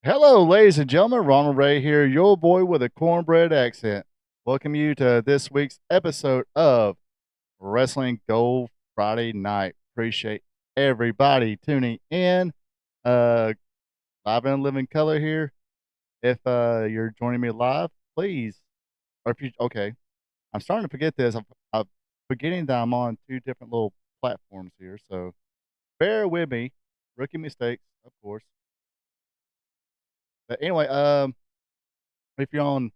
Hello, ladies and gentlemen. Ronald Ray here, your boy with a cornbread accent. Welcome you to this week's episode of Wrestling Gold Friday Night. Appreciate everybody tuning in. Uh, Live in living color here. If you're joining me live, please, or if you okay, I'm starting to forget this. I'm forgetting that I'm on two different little platforms here, so bear with me. Rookie mistakes, of course. But anyway, if you're on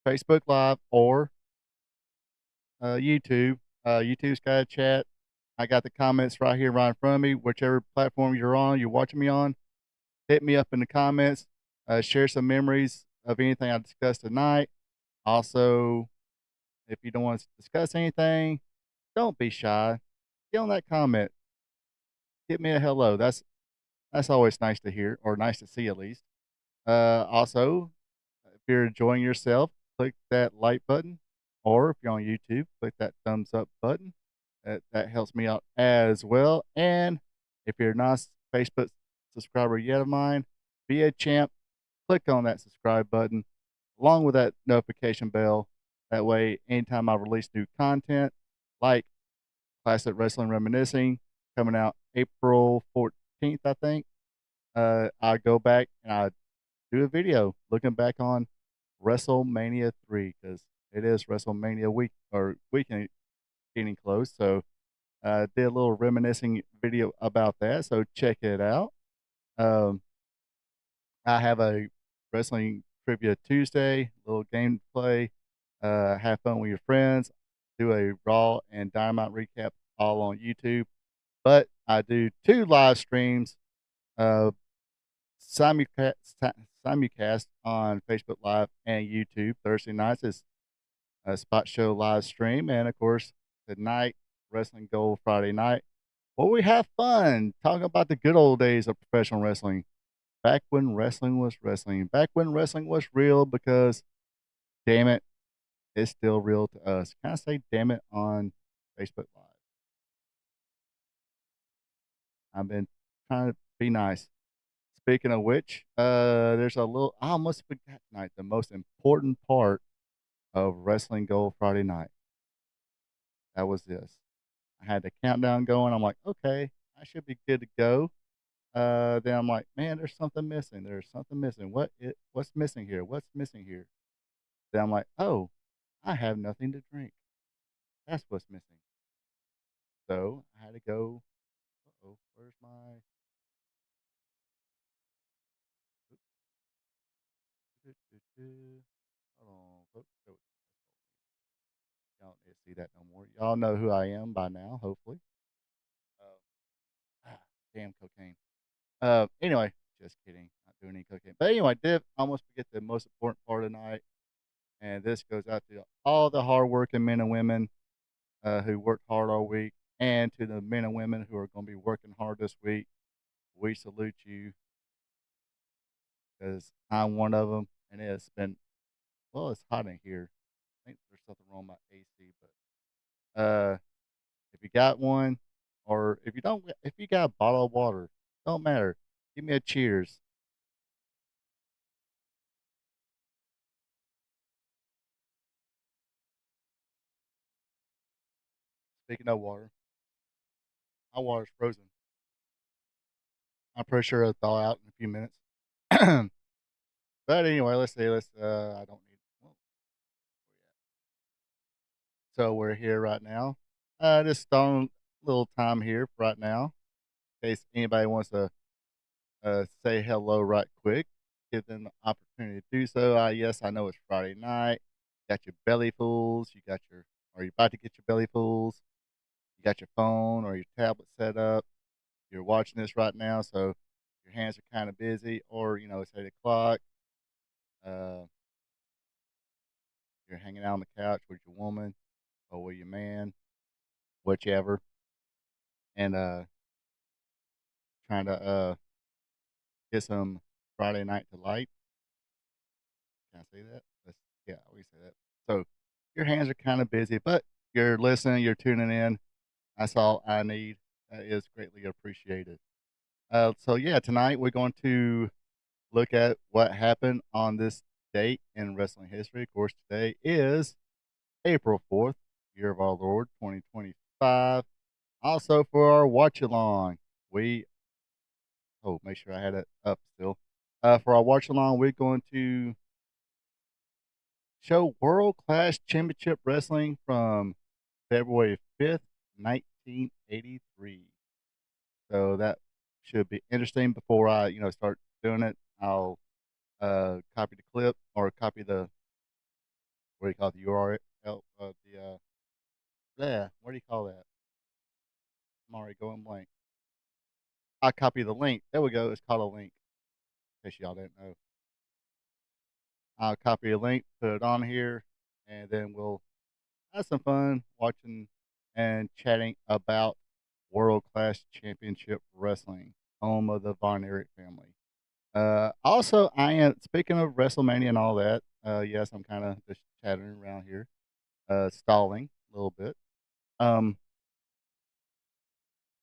Facebook Live or YouTube. YouTube's got a chat. I got the comments right here, right in front of me. Whichever platform you're on, you're watching me on, hit me up in the comments. Share some memories of anything I discussed tonight. Also, if you don't want to discuss anything, don't be shy. Get on that comment. Give me a hello. That's always nice to hear, or nice to see at least. Also, if you're enjoying yourself, click that like button, or if you're on YouTube, click that thumbs up button. That helps me out as well. And if you're not a Facebook subscriber yet of mine, be a champ. Click on that subscribe button along with that notification bell. That way, anytime I release new content, like Classic Wrestling Reminiscing, coming out April 14th, I think, I go back and I do a video looking back on WrestleMania 3 because it is WrestleMania week or weekend getting close. So did a little reminiscing video about that. So check it out. Um, I have a wrestling trivia Tuesday, little gameplay. Have fun with your friends. Do a Raw and Dynamite recap all on YouTube. But I do two live streams. Uh, simulcast, simulcast on Facebook Live and YouTube. Thursday nights is a spot show live stream, and of course tonight Wrestling Gold Friday night. Well, we have fun talking about the good old days of professional wrestling. Back when wrestling was wrestling. Back when wrestling was real because, damn it, it's still real to us. Can I say damn it on Facebook Live? I've been trying to be nice. Speaking of which, there's a little, I almost forgot tonight the most important part of Wrestling Gold Friday night. That was this. I had the countdown going. I'm like, okay, I should be good to go. Then I'm like, man, there's something missing. There's something missing. What's missing here? What's missing here? Then I'm like, oh, I have nothing to drink. That's what's missing. So I had to go. Oh, where's my? Hold on, folks. Y'all don't need to see that no more. Y'all know who I am by now, hopefully. Uh, damn cocaine. Anyway, just kidding. Not doing any cocaine. But anyway, did almost forget the most important part of the night. And this goes out to all the hardworking men and women who worked hard all week, and to the men and women who are going to be working hard this week. We salute you because I'm one of them, and it's been well. It's hot in here. I think there's something wrong with my AC, but if you got one, or if you don't, if you got a bottle of water, don't matter. Give me a cheers. Speaking of water, my water's frozen. I'm pretty sure it'll thaw out in a few minutes. But anyway, let's see. Let's. I don't need. Well, so we're here right now. Just stalling a little time here right now, in case anybody wants to say hello right quick. Give them the opportunity to do so. Yes, I know it's Friday night. You got your belly fools. You got your. Are you about to get your belly fools? You got your phone or your tablet set up. You're watching this right now, so your hands are kind of busy, or it's 8 o'clock. Uh, you're hanging out on the couch with your woman or with your man, whichever, and trying to get some Friday night delight. Can I say that? Yeah, we say that. So your hands are kind of busy, but you're listening, you're tuning in. That's all I need. That is greatly appreciated. So yeah, tonight we're going to look at what happened on this date in wrestling history. Of course, today is April 4th, year of our Lord 2025. Also, for our watch along, we make sure I had it up still. For our watch along, we're going to show World Class Championship Wrestling from February 5th, 1983. So that should be interesting. Before I, start doing it, I'll copy the clip or copy the what do you call it, the URL of the yeah, what do you call that? I'm already going blank. I copy the link. There we go. It's called a link. In case y'all didn't know, I'll copy a link, put it on here, and then we'll have some fun watching and chatting about World Class Championship Wrestling, home of the Von Erich family. Also, I am speaking of WrestleMania and all that. Yes, I'm kind of just chattering around here, stalling a little bit. Um,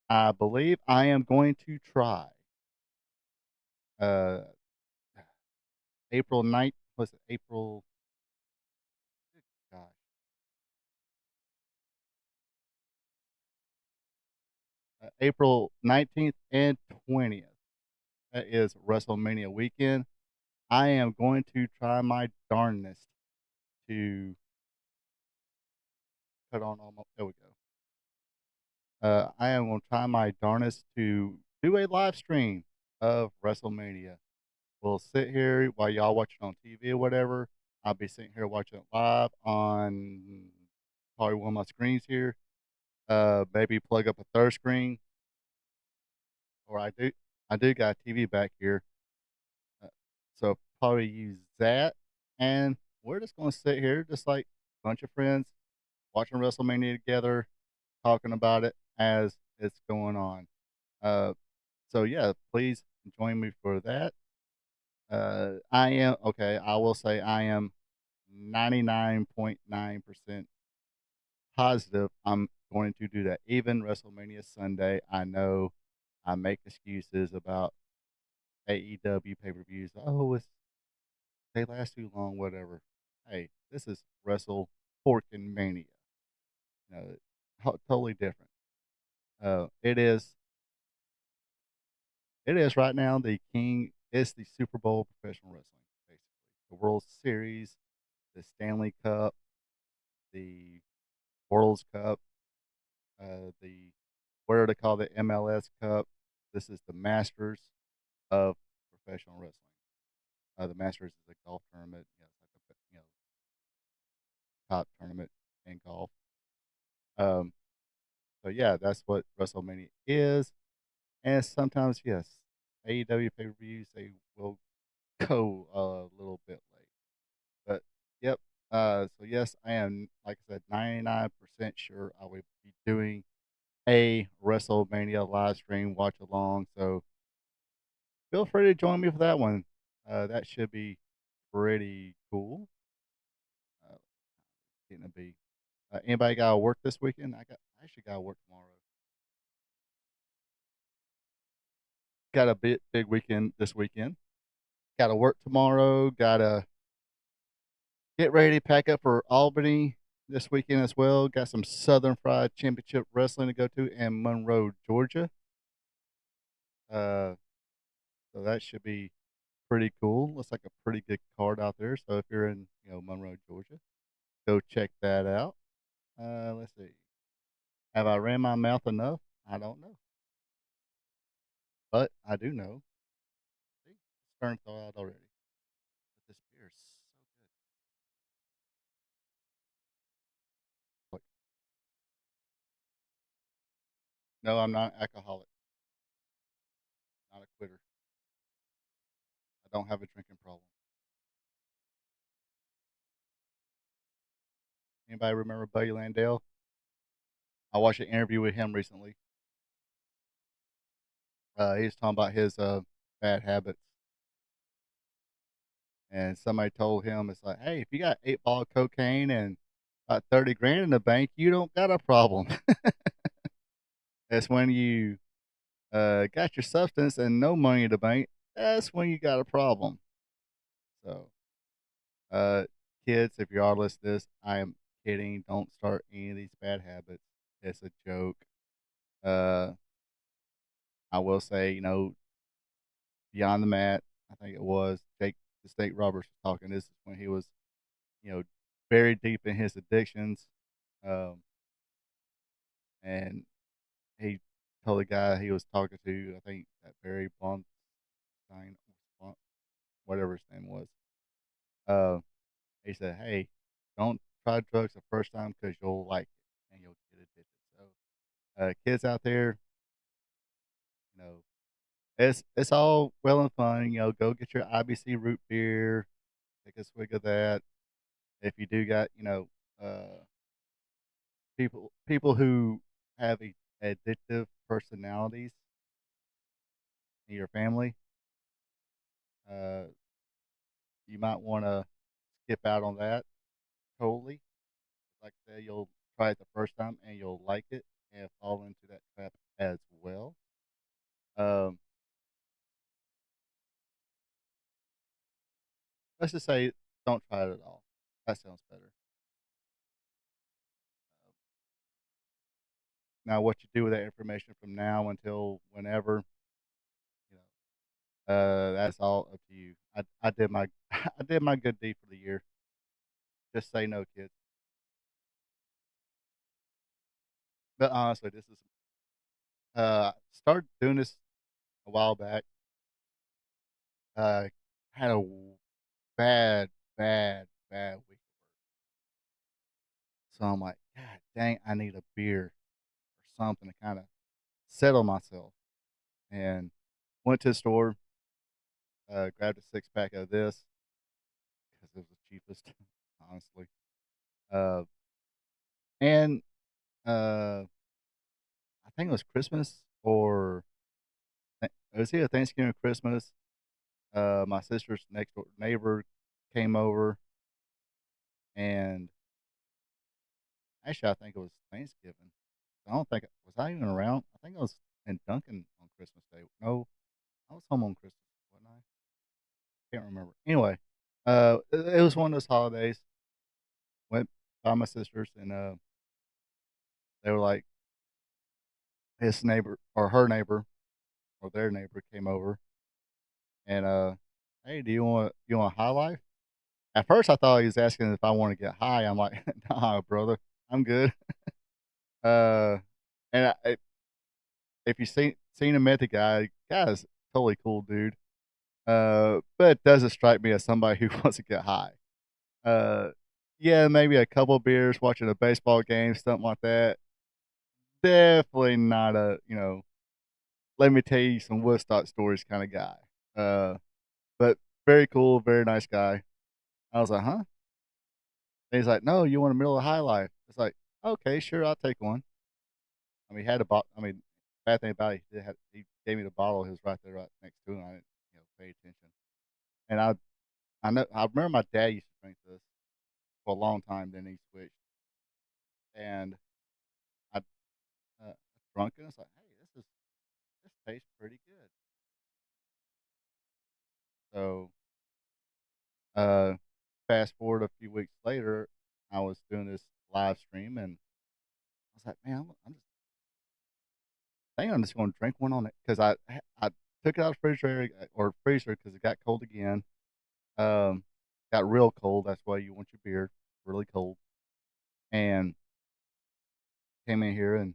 I believe I am going to try uh April 9th. Was it April? Gosh, April 19th and 20th. That is WrestleMania weekend. I am going to try my darndest to put on all my. There we go. I am going to try my darndest to do a live stream of WrestleMania. We'll sit here while y'all watching on TV or whatever. I'll be sitting here watching it live on probably one of my screens here. Maybe plug up a third screen, or I do got a TV back here, uh, so probably use that. And we're just gonna sit here, just like a bunch of friends, watching WrestleMania together, talking about it as it's going on. Uh, so yeah, please join me for that. I am okay. I will say I am 99.9% positive I'm going to do that. Even WrestleMania Sunday, I know I make excuses about AEW pay per views. Oh, they last too long, whatever. Hey, this is Wrestle Porkin Mania. Totally different. It is. It is right now the king. It's the Super Bowl of professional wrestling, basically. The World Series, the Stanley Cup, the World's Cup, the what are they called, the MLS Cup. This is the Masters of professional wrestling. The Masters is a golf tournament. It's like a top tournament in golf. Um, so yeah, that's what WrestleMania is. And sometimes, yes, AEW pay per views they will go a little bit late. But yep. So yes, I am, like I said, 99% sure I will be doing a WrestleMania live stream watch along. So feel free to join me for that one. That should be pretty cool. Uh, getting to be. Anybody got to work this weekend? I actually got to work tomorrow. Got a big weekend this weekend. Got to work tomorrow. Got to get ready to pack up for Albany this weekend as well. Got some Southern Fried Championship Wrestling to go to in Monroe, Georgia. Uh, so that should be pretty cool. Looks like a pretty good card out there. So if you're in, Monroe, Georgia, go check that out. Let's see. Have I ran my mouth enough? I don't know, but I do know. See, it's starting to thaw out already. But this beer is so good. Like, no, I'm not alcoholic. Not a quitter. I don't have a drinking problem. Anybody remember Buddy Landell? I watched an interview with him recently. He was talking about his bad habits, and somebody told him it's like, hey, if you got 8 ball of cocaine and about 30 grand in the bank, you don't got a problem. It's when you got your substance and no money in the bank. that's when you got a problem. So, uh, kids, if you are listening to this, I am kidding. Don't start any of these bad habits. It's a joke. Uh, I will say, Beyond the Mat, I think it was Jake the Snake Roberts was talking. This is when he was, you know, very deep in his addictions. Um, and he told the guy he was talking to, I think that Barry Blonstein, whatever his name was. Uh, he said, "Hey, don't try drugs the first time because you'll like it and you'll get addicted." So, kids out there, you know, it's all well and fun. Go get your IBC root beer, take a swig of that. If you do got, people who have addictive personalities in your family, uh, you might want to skip out on that totally. Like I said, you'll try it the first time and you'll like it and fall into that trap as well. Um, let's just say don't try it at all. That sounds better. Now, what you do with that information from now until whenever, that's all up to you. I did my I did my good deed for the year. Just say no, kids. But honestly, this is started doing this a while back. Had a bad, bad, bad week. So I'm like, God dang, I need a beer or something to kind of settle myself. And went to the store, grabbed a 6 pack of this because it was the cheapest, honestly. Uh, and I think it was Christmas or it was either Thanksgiving or Christmas. My sister's next door neighbor came over, and actually, I think it was Thanksgiving. I don't think was I even around. I think I was in Duncan on Christmas Day. No, I was home on Christmas, wasn't I? Can't remember. Anyway, it was one of those holidays. Went by my sisters, and they were like his neighbor or her neighbor or their neighbor came over, and hey, do you want a high life? At first, I thought he was asking if I want to get high. I'm like, nah, brother, I'm good. Uh, and if you seen him met the guy's totally cool dude. But it doesn't strike me as somebody who wants to get high. Uh, yeah, maybe a couple beers, watching a baseball game, something like that. Definitely not let me tell you some Woodstock stories kind of guy. But very cool, very nice guy. I was like, huh? And he's like, no, you want a middle of high life? It's like, okay, sure, I'll take one. I mean, he had a bottle. I mean, bad thing about it, he gave me the bottle. He was right there, right next to him. I didn't, pay attention. And I remember my dad used to drink this for a long time. Then he switched, and I drunk it. And it's like, hey, this tastes pretty good. So, uh, fast forward a few weeks later, I was doing this live stream, and I was like, man, I'm just going to drink one on it because I took it out of the refrigerator or freezer because it got cold again. Um, got real cold. That's why you want your beer really cold. And came in here and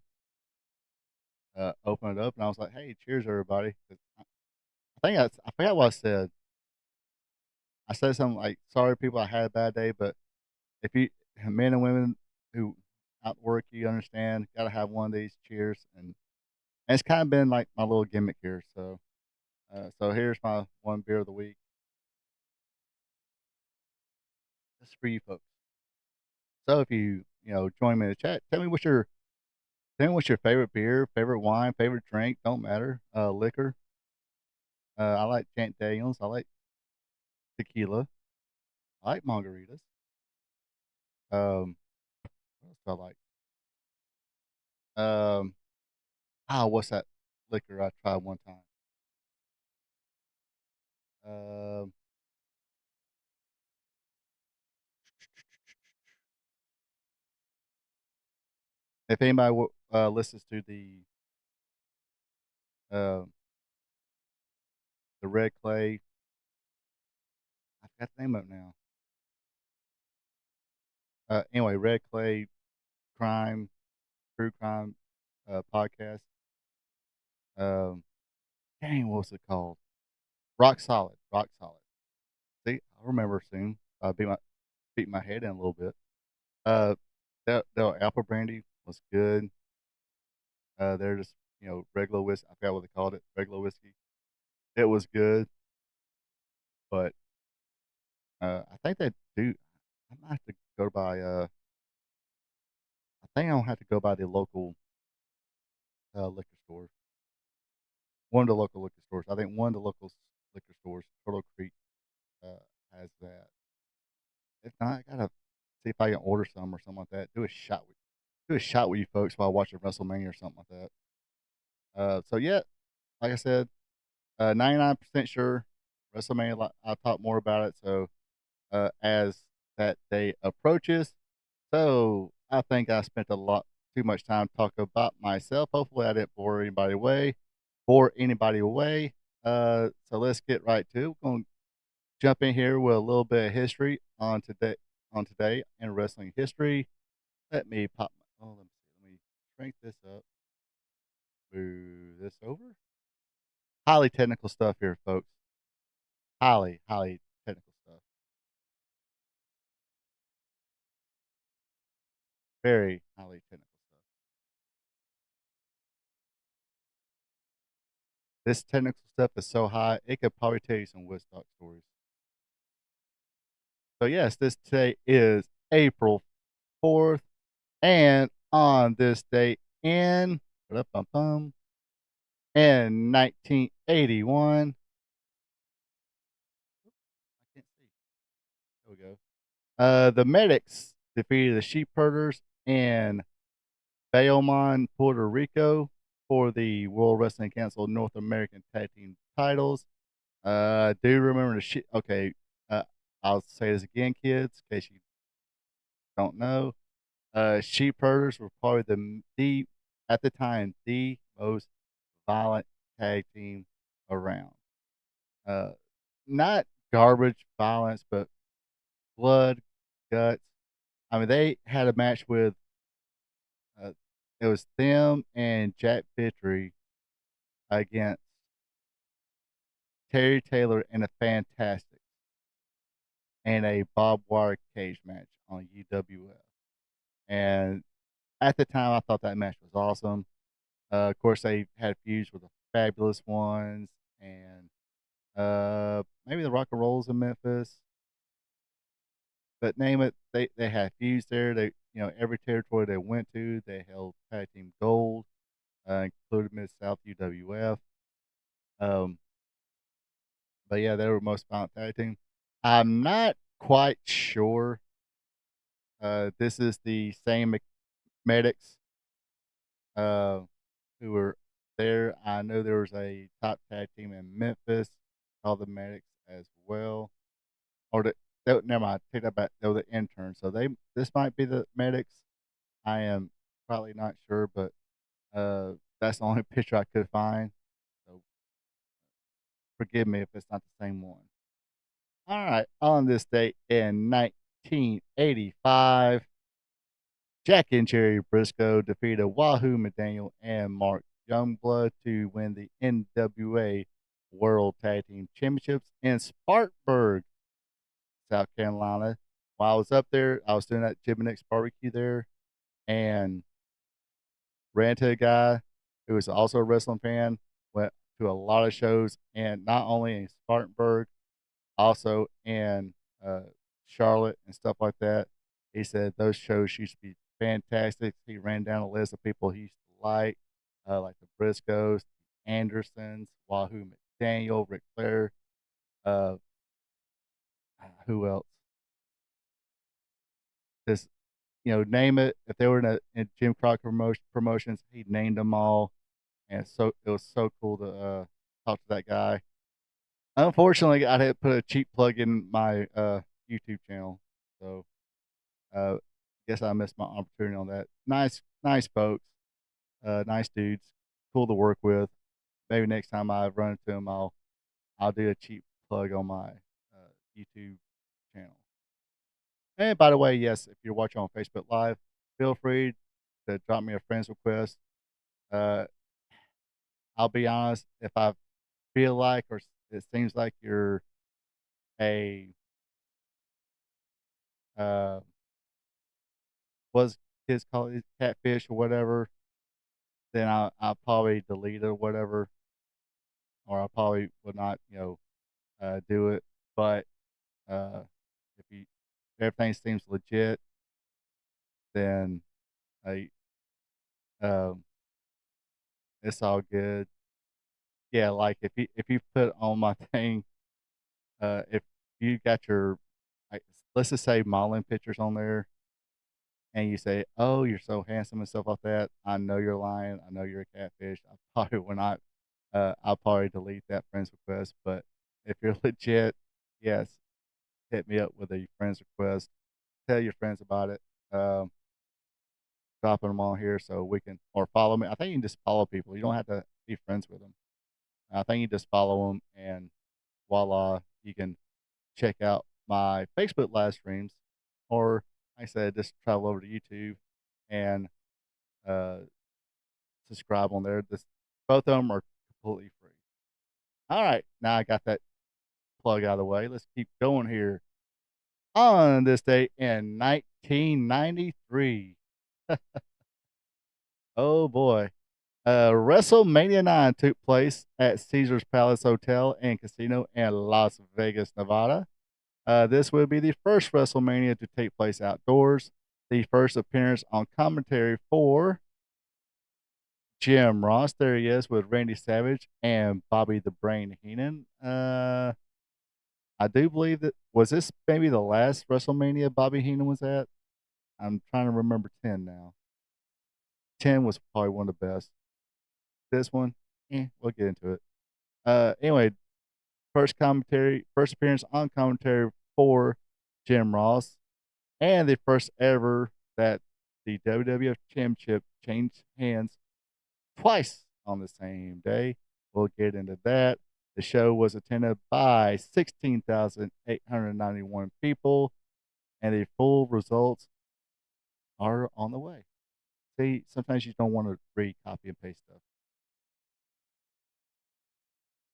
opened it up, and I was like, hey, cheers, everybody. 'Cause I forgot what I said. I said something like, "Sorry, people, I had a bad day, but if you men and women who outwork you understand, gotta have one of these. Cheers!" And it's kind of been like my little gimmick here. So here's my one beer of the week. This is for you folks. So if you join me in the chat, tell me what's your favorite beer, favorite wine, favorite drink. Don't matter. Liquor. I like Jack Daniels. I like tequila. I like margaritas. What else do I like? Um, what's that liquor I tried one time? Um, if anybody listens to uh, the Red Clay, I forgot the name of it now. Anyway, Red Clay crime, true crime podcast. Um, dang, what was it called? Rock Solid. Rock Solid. See, I remember soon. Beat my head in a little bit. Uh, that apple brandy was good. They're just regular whiskey. I forgot what they called it. Regular whiskey. It was good, but I think they do. I might have to go by. I think I'll have to go by the local liquor store. One of the local liquor stores. I think one of the local liquor stores, Turtle Creek, has that. If not, I gotta see if I can order some or something like that. Do a shot with you folks while watching WrestleMania or something like that. So yeah, like I said, 99% sure WrestleMania. I'll talk more about it. So as that day approaches, so I think I spent a lot too much time talking about myself. Hopefully, I didn't bore anybody away. So let's get right to it. We're going to jump in here with a little bit of history on today in wrestling history. Let me pop. Oh, let me see. Let me crank this up. Move this over. Highly technical stuff here, folks. Highly technical stuff. Very highly technical stuff. This technical stuff is so high, it could probably tell you some Woodstock stories. So yes, this today is April 4th, and on this day in 1981, I can't see. There we go. The Medics defeated the Sheep Herders in Bayamon, Puerto Rico for the World Wrestling Council North American Tag Team titles. Do you remember the Sheep? Okay, I'll say this again, kids, in case you don't know. Sheep Herders were probably the at the time the most violent tag team around. Uh, Not garbage violence, but blood, guts. I mean, they had a match with uh, it was them and Jack Victory against Terry Taylor in a fantastic and a barbed wire cage match on UWF. And at the time, I thought that match was awesome. Of course, they had feuds with the Fabulous Ones and maybe the Rock and Rolls in Memphis. But name it, they had feuds there. They every territory they went to, they held tag team gold, including Mid South UWF. Um, but yeah, they were most violent tag team. I'm not quite sure. This is the same medics uh, who were there. I know there was a top tag team in Memphis called the Medics as well. Or never mind, take that back. They were the interns. So this might be the Medics. I am probably not sure, but that's the only picture I could find. So forgive me if it's not the same one. All right, on this date in 1985, Jack and Jerry Briscoe defeated Wahoo McDaniel and Mark Youngblood to win the NWA World Tag Team Championships in Spartanburg, South Carolina. While I was up there, I was doing that Jim and Nick's barbecue there and ran into a guy who was also a wrestling fan, went to a lot of shows, and not only in Spartanburg, also in Charlotte and stuff like that. He said those shows used to be fantastic. He ran down a list of people he used to like the Briscoes, the Andersons, Wahoo McDaniel, Ric Flair. Uh, who else? Just name it. If they were in Jim Crockett promotions, he named them all, and so it was so cool to talk to that guy. Unfortunately, I didn't put a cheap plug in my YouTube channel, so uh, guess I missed my opportunity on that. Nice folks, nice dudes, cool to work with. Maybe next time I run into them, I'll do a cheap plug on my YouTube channel. And by the way, yes, if you're watching on Facebook Live, feel free to drop me a friend's request. Uh, I'll be honest, if I feel like or it seems like you're a uh, was kids call it catfish or whatever, then I'll probably delete it or whatever, or I probably would not, do it. But if you everything seems legit, then I um, it's all good. Yeah, like if you put on my thing, if you got your, like, let's just say modeling pictures on there, and you say, "Oh, you're so handsome" and stuff like that, I know you're lying. I know you're a catfish. I probably will not. I'll probably delete that friend's request. But if you're legit, yes, hit me up with a friend's request. Tell your friends about it. Um, Dropping them on here so we can, or follow me. I think you can just follow people. You don't have to be friends with them. I think you just follow them, and voila, you can check out my Facebook live streams, or like I said, just travel over to YouTube and uh, subscribe on there. This Both of them are completely free. All right, now I got that plug out of the way. Let's keep going here. On this day in 1993, oh boy, WrestleMania 9 took place at Caesars Palace Hotel and Casino in Las Vegas, Nevada. This would be the first WrestleMania to take place outdoors. The first appearance on commentary for Jim Ross. There he is with Randy Savage and Bobby the Brain Heenan. I do believe that was this maybe the last WrestleMania Bobby Heenan was at. I'm trying to remember 10 now. 10 was probably one of the best. This one, we'll get into it. Anyway, first appearance on commentary for Jim Ross, and the first ever that the WWF Championship changed hands twice on the same day. We'll get into that. The show was attended by 16,891 people, and the full results are on the way. See, sometimes you don't want to read, copy, and paste stuff.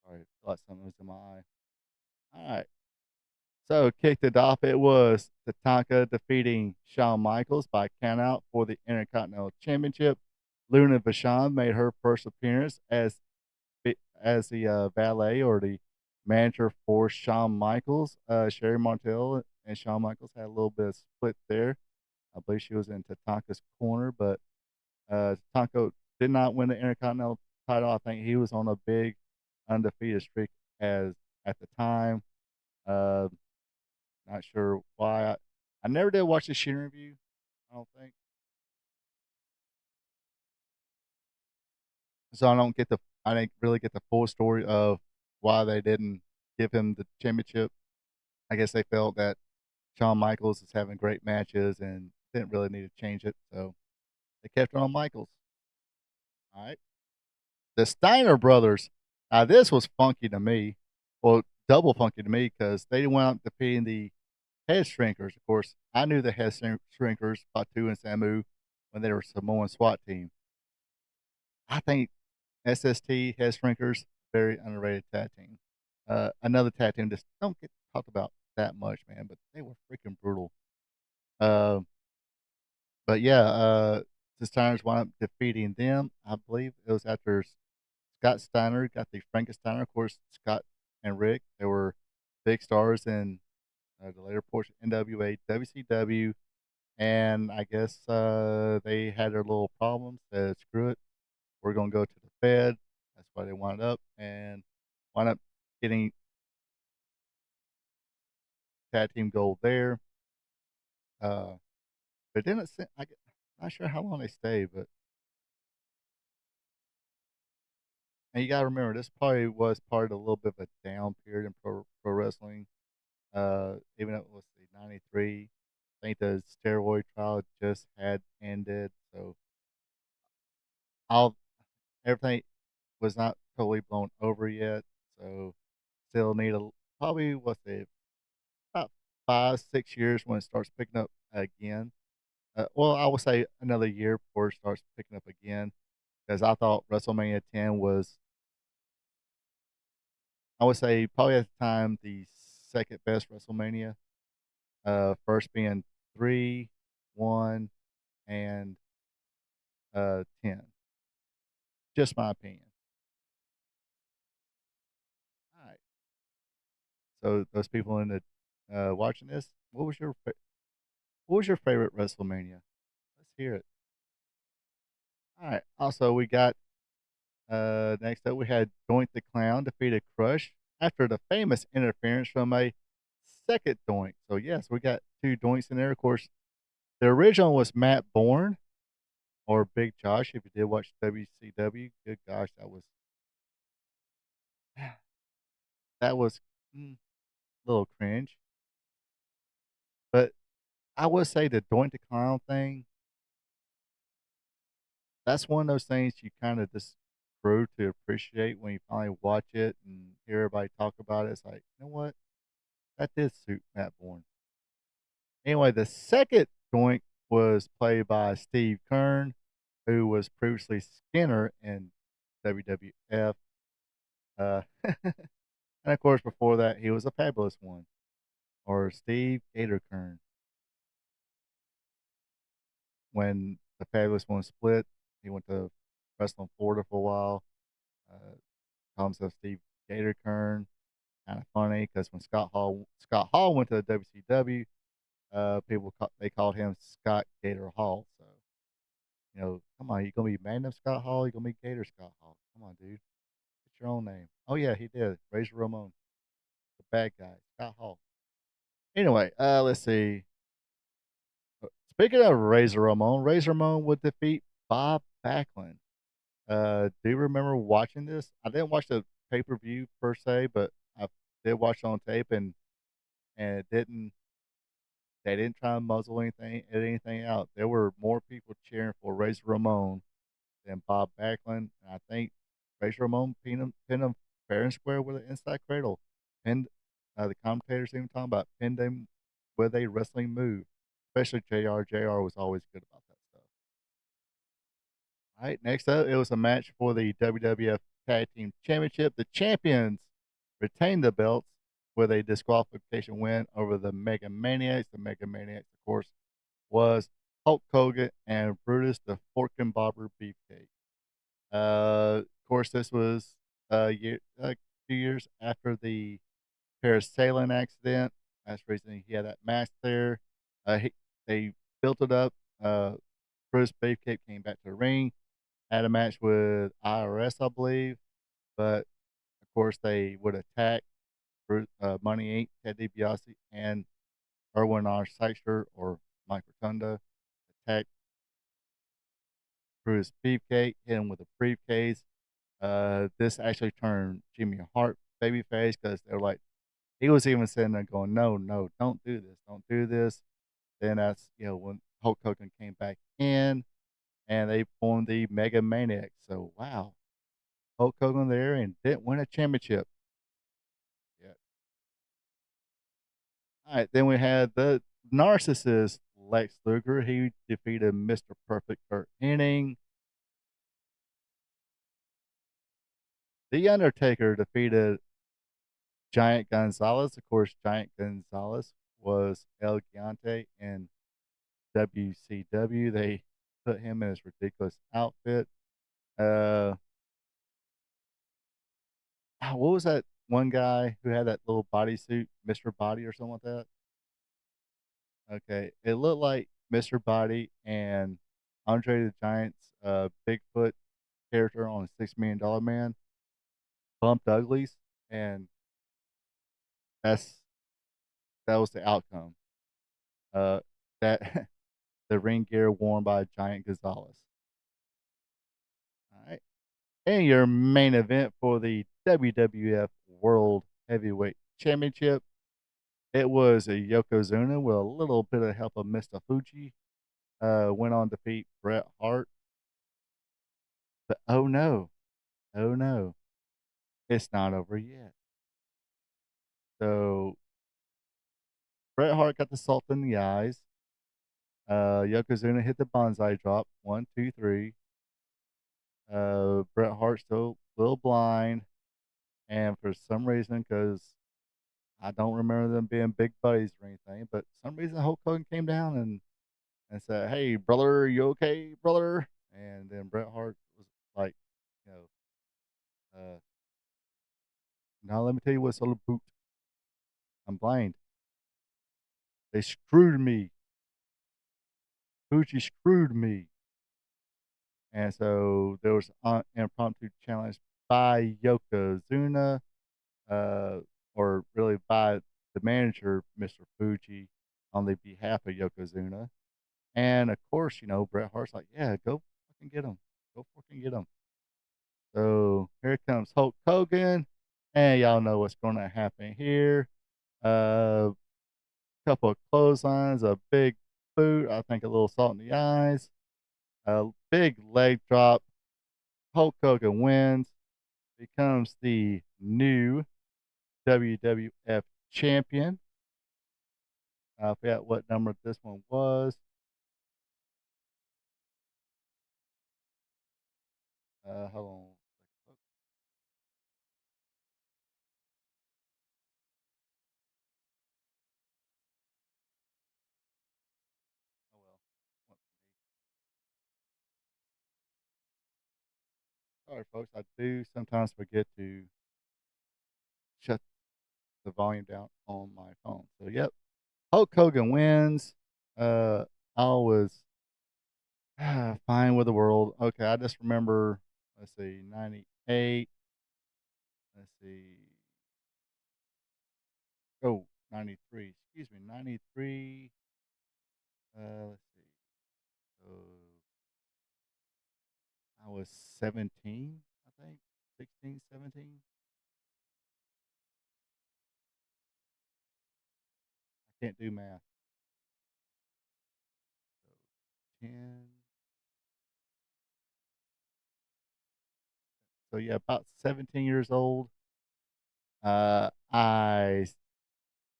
Sorry, I thought something was in my eye. All right. So kicked it off. It was Tatanka defeating Shawn Michaels by countout for the Intercontinental Championship. Luna Vachon made her first appearance as the valet or the manager for Shawn Michaels. Sherry Martel and Shawn Michaels had a little bit of split there. I believe she was in Tatanka's corner, but Tatanka did not win the Intercontinental title. I think he was on a big undefeated streak as at the time. Uh, Not sure why. I never did watch the Shin review. I don't think so. I didn't really get the full story of why they didn't give him the championship. I guess they felt that Shawn Michaels is having great matches and didn't really need to change it, so they kept it on Michaels. All right, the Steiner brothers. Now this was funky to me. Well, double funky to me because they went out defeating the Head Shrinkers. Of course, I knew the Shrinkers, Fatu and Samu, when they were Samoan SWAT team. I think SST Head Shrinkers, very underrated tag team. Another tag team just don't get talked about that much, man, but they were freaking brutal. Uh, but yeah, the Steiners wound up defeating them. I believe it was after Scott Steiner got the Frankensteiner. Of course, Scott and Rick, they were big stars in the later portion NWA, WCW, and I guess they had their little problems. Said, screw it, we're gonna go to the Fed. That's why they wound up getting tag team gold there. Uh, but didn't not sure how long they stayed, but and you gotta remember this probably was part of a little bit of a down period in pro wrestling. Even at let's see, '93, I think the steroid trial just had ended, so all everything was not totally blown over yet. So still need a probably what's it about 5 6 years when it starts picking up again. Well, I would say another year before it starts picking up again because I thought WrestleMania 10 was, I would say, probably at the time the second best WrestleMania. First being 3, 1, and 10. Just my opinion. All right. So those people in the watching this, what was your favorite WrestleMania? Let's hear it. All right. Also, we got next up we had Doink the Clown defeated Crush after the famous interference from a second Doink. So yes, we got two Doinks in there. Of course, the original was Matt Bourne or Big Josh. If you did watch WCW, good gosh, that was a little cringe. But I would say the Doink the Clown thing, that's one of those things you kind of just grew to appreciate when you finally watch it and hear everybody talk about it. It's like, you know what? That did suit Matt Bourne. Anyway, the second Doink was played by Steve Kern, who was previously Skinner in WWF. And of course, before that, he was a fabulous one, or Steve Gator Kern. When the fabulous one split, he went to wrestling Florida for a while. Called himself Steve Gator Kern. Kind of funny because when Scott Hall went to the WCW, they called him Scott Gator Hall. So come on, you gonna be Magnum Scott Hall? You gonna be Gator Scott Hall? Come on, dude, get your own name. Oh yeah, he did. Razor Ramon, the bad guy, Scott Hall. Anyway, let's see. Speaking of Razor Ramon would defeat Bob Backlund. Do you remember watching this? I didn't watch the pay per view per se, but I did watch it on tape, and it didn't. They didn't try and muzzle anything out. There were more people cheering for Razor Ramon than Bob Backlund. And I think Razor Ramon pinned him fair and square with an inside cradle. Pinned the commentators even talking about pinned him with a wrestling move, especially JR. JR was always good about that stuff. All right, next up, it was a match for the WWF Tag Team Championship. The champions retained the belts with a disqualification win over the Mega Maniacs. The Mega Maniacs, of course, was Hulk Hogan and Brutus the Fork and Bobber Beefcake. Of course, this was a few years after the Paris sailing accident. That's the reason he had that match there. They built it up. Bruce Beefcake came back to the ring, had a match with IRS, I believe, but of course they would attack Money Inc., Ted DiBiase, and Erwin R. Seichter or Mike Rotunda. Attacked Bruce Beefcake, hit him with a briefcase. This actually turned Jimmy Hart babyface because they were like, he was even sitting there going, no, no, don't do this, don't do this. Then that's when Hulk Hogan came back in, and they formed the Mega Maniacs. So wow, Hulk Hogan there and didn't win a championship yet. All right, then we had the narcissist Lex Luger. He defeated Mr. Perfect Kurt Hennig. The Undertaker defeated Giant Gonzalez. Of course, Giant Gonzalez was El Gigante in WCW. They put him in his ridiculous outfit. Uh, what was that one guy who had that little bodysuit, Mr. Body or something like that? Okay, it looked like Mr. Body and Andre the Giant's Bigfoot character on $6 Million Man bumped uglies, and that's that was the outcome. Uh, that the ring gear worn by Giant Gonzalez. All right. And your main event for the WWF World Heavyweight Championship, it was a Yokozuna with a little bit of help of Mr. Fuji. Went on to defeat Bret Hart. But oh no, it's not over yet. So Bret Hart got the salt in the eyes. Yokozuna hit the bonsai drop. One, two, three. Bret Hart still a little blind. And for some reason, because I don't remember them being big buddies or anything, but some reason Hulk Hogan came down and said, "Hey, brother, you okay, brother?" And then Bret Hart was like, you know, uh, now let me tell you what's on the boot. I'm blind. They screwed me. Fuji screwed me. And so there was an impromptu challenge by Yokozuna, uh, or really by the manager, Mr. Fuji, on the behalf of Yokozuna. And of course, Bret Hart's like, yeah, go fucking get him. Go fucking get him. So here comes Hulk Hogan. And y'all know what's going to happen here. A couple of clotheslines, a big boot, I think a little salt in the eyes, a big leg drop. Hulk Hogan wins, becomes the new WWF champion. I forgot what number this one was. Hold on. Oh well. Sorry, folks. I do sometimes forget to shut the volume down on my phone. So, yep. Hulk Hogan wins. I was fine with the world. Okay, I just remember, let's see, 98. Let's see. Oh, 93. Excuse me, 93. Let's see. So I was 17, I think. 16, 17. I can't do math. So 10. So yeah, about 17 years old. I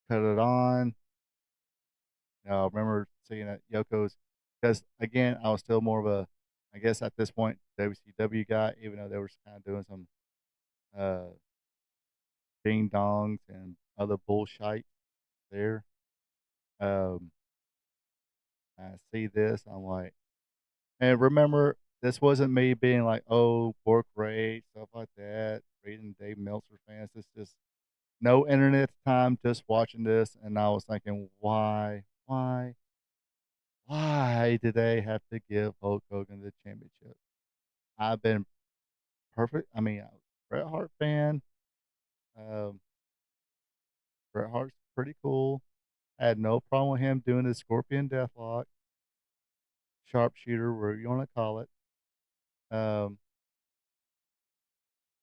put it on. I remember seeing it Yoko's because again, I was still more of a, I guess at this point, WCW guy, even though they were kind of doing some uh, ding dongs and other bullshit there. Um, I see this, I'm like, and remember, this wasn't me being like, oh, work rate, stuff like that, reading Dave Meltzer fans. It's just no internet time, just watching this, and I was thinking, why did they have to give Hulk Hogan the championship? I've been perfect. I mean, I was a Bret Hart fan. Um, Bret Hart's pretty cool. I had no problem with him doing the Scorpion Deathlock, sharpshooter, whatever you want to call it. Um,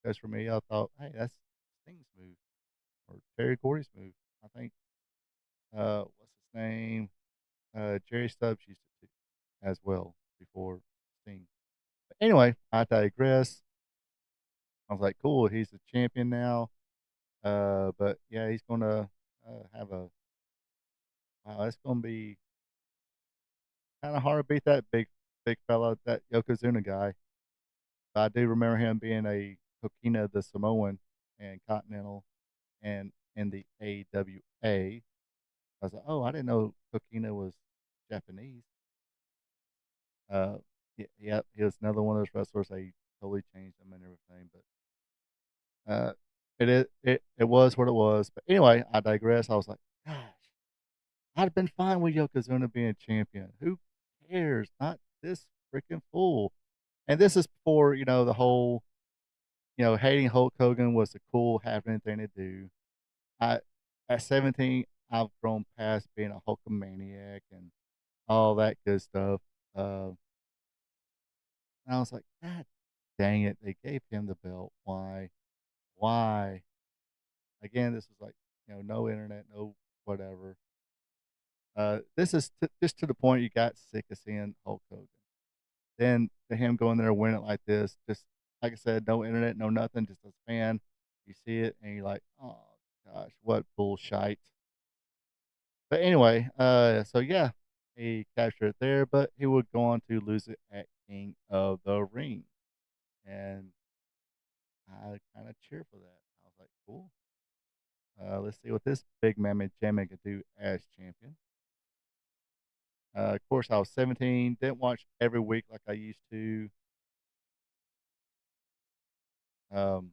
because for me, I thought, hey, that's Sting's move or Terry Gordy's move. I think, what's his name? Jerry Stubbs used it as well before Sting. But anyway, I digress. I was like, cool, he's the champion now. But yeah, he's gonna have a wow. It's gonna be kind of hard to beat that big fella, that Yokozuna guy. But I do remember him being a Coquina the Samoan and Continental and in the AWA. I was like, oh, I didn't know Coquina was Japanese. Uh, yeah, he was another one of those wrestlers. They totally changed him and everything, but it was what it was. But anyway, I digress. I was like, gosh, I'd have been fine with Yokozuna being champion. Who cares? Not this freaking fool. And this is before the whole hating Hulk Hogan was the cool happening thing to do. I At 17, I've grown past being a Hulkamaniac and all that good stuff. And I was like, God Dang it, they gave him the belt. Why? Why? Again, this was like, no internet, no whatever. This is just to the point you got sick of seeing Hulk Hogan. Then to him going there and winning it like this, just like I said, no internet, no nothing, just a fan. You see it and you're like, oh gosh, what bullshit. But anyway, so yeah, he captured it there, but he would go on to lose it at King of the Ring. And I kind of cheer for that. I was like, cool. Let's see what this big mammoth jammy could do as champion. Of course, I was 17, didn't watch every week like I used to. Um,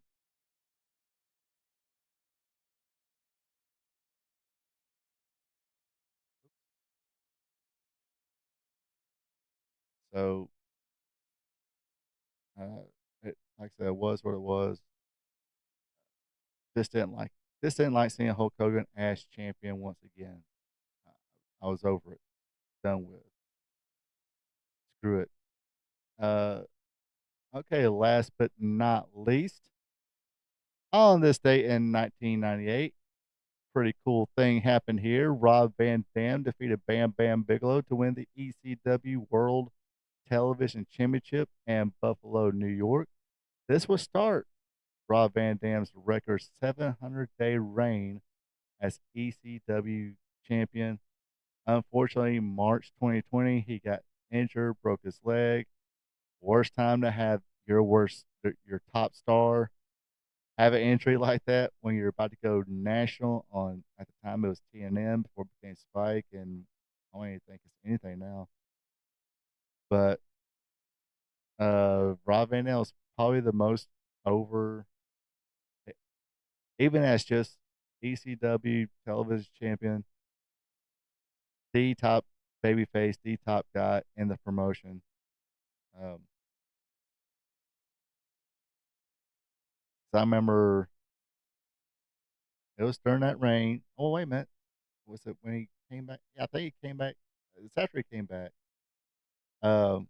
so, like I said, it was what it was. Just didn't like just didn't like seeing Hulk Hogan as champion once again. I was over it, done with. Screw it. Uh, okay, last but not least, on this date in 1998, pretty cool thing happened here. Rob Van Dam defeated Bam Bam Bigelow to win the ECW World Television Championship in Buffalo, New York. This will start Rob Van Dam's record 700-day reign as ECW champion. Unfortunately, March 2020, he got injured, broke his leg. Worst time to have your top star have an injury like that when you're about to go national on, at the time it was TNN before it became Spike, and I don't even think it's anything now. But Rob Van Dam is probably the most over, even as just ECW television champion, the top babyface, the top guy in the promotion. Um, so I remember it was during that reign. Oh wait a minute, was it when he came back? Yeah, I think he came back. It's after he came back. Um,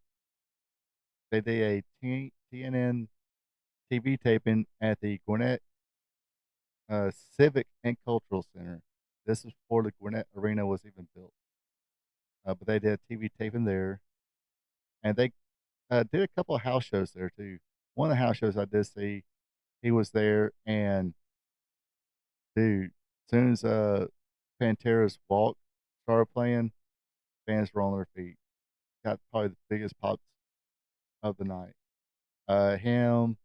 they did a TNN TV taping at the Gwinnett Civic and Cultural Center. This was before the Gwinnett Arena was even built. But they did a TV taping there, and they did a couple of house shows there too. One of the house shows I did see, he was there, and dude, as soon as Pantera's Walk started playing, fans were on their feet. Got probably the biggest pops of the night. Him,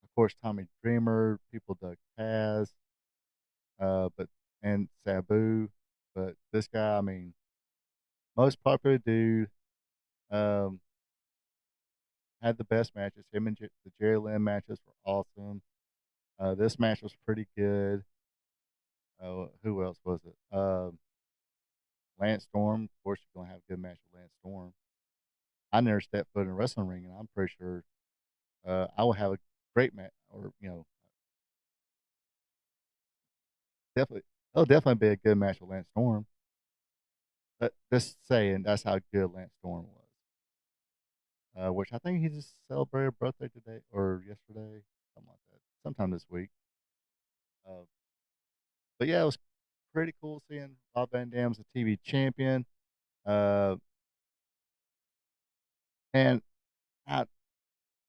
of course, Tommy Dreamer, people dug Taz, but and Sabu, but this guy, I mean, most popular dude, um, had the best matches. Him and the Jerry Lynn matches were awesome. This match was pretty good. Who else was it? Lance Storm. Of course, you're gonna have a good match with Lance Storm. I never stepped foot in a wrestling ring, and I'm pretty sure I will have a great match, or definitely, it'll definitely be a good match with Lance Storm. But just saying, that's how good Lance Storm was. Which I think he just celebrated a birthday today or yesterday, something like that, sometime this week. Uh, but yeah, it was pretty cool seeing Rob Van Dam's a TV champion. Uh, and I,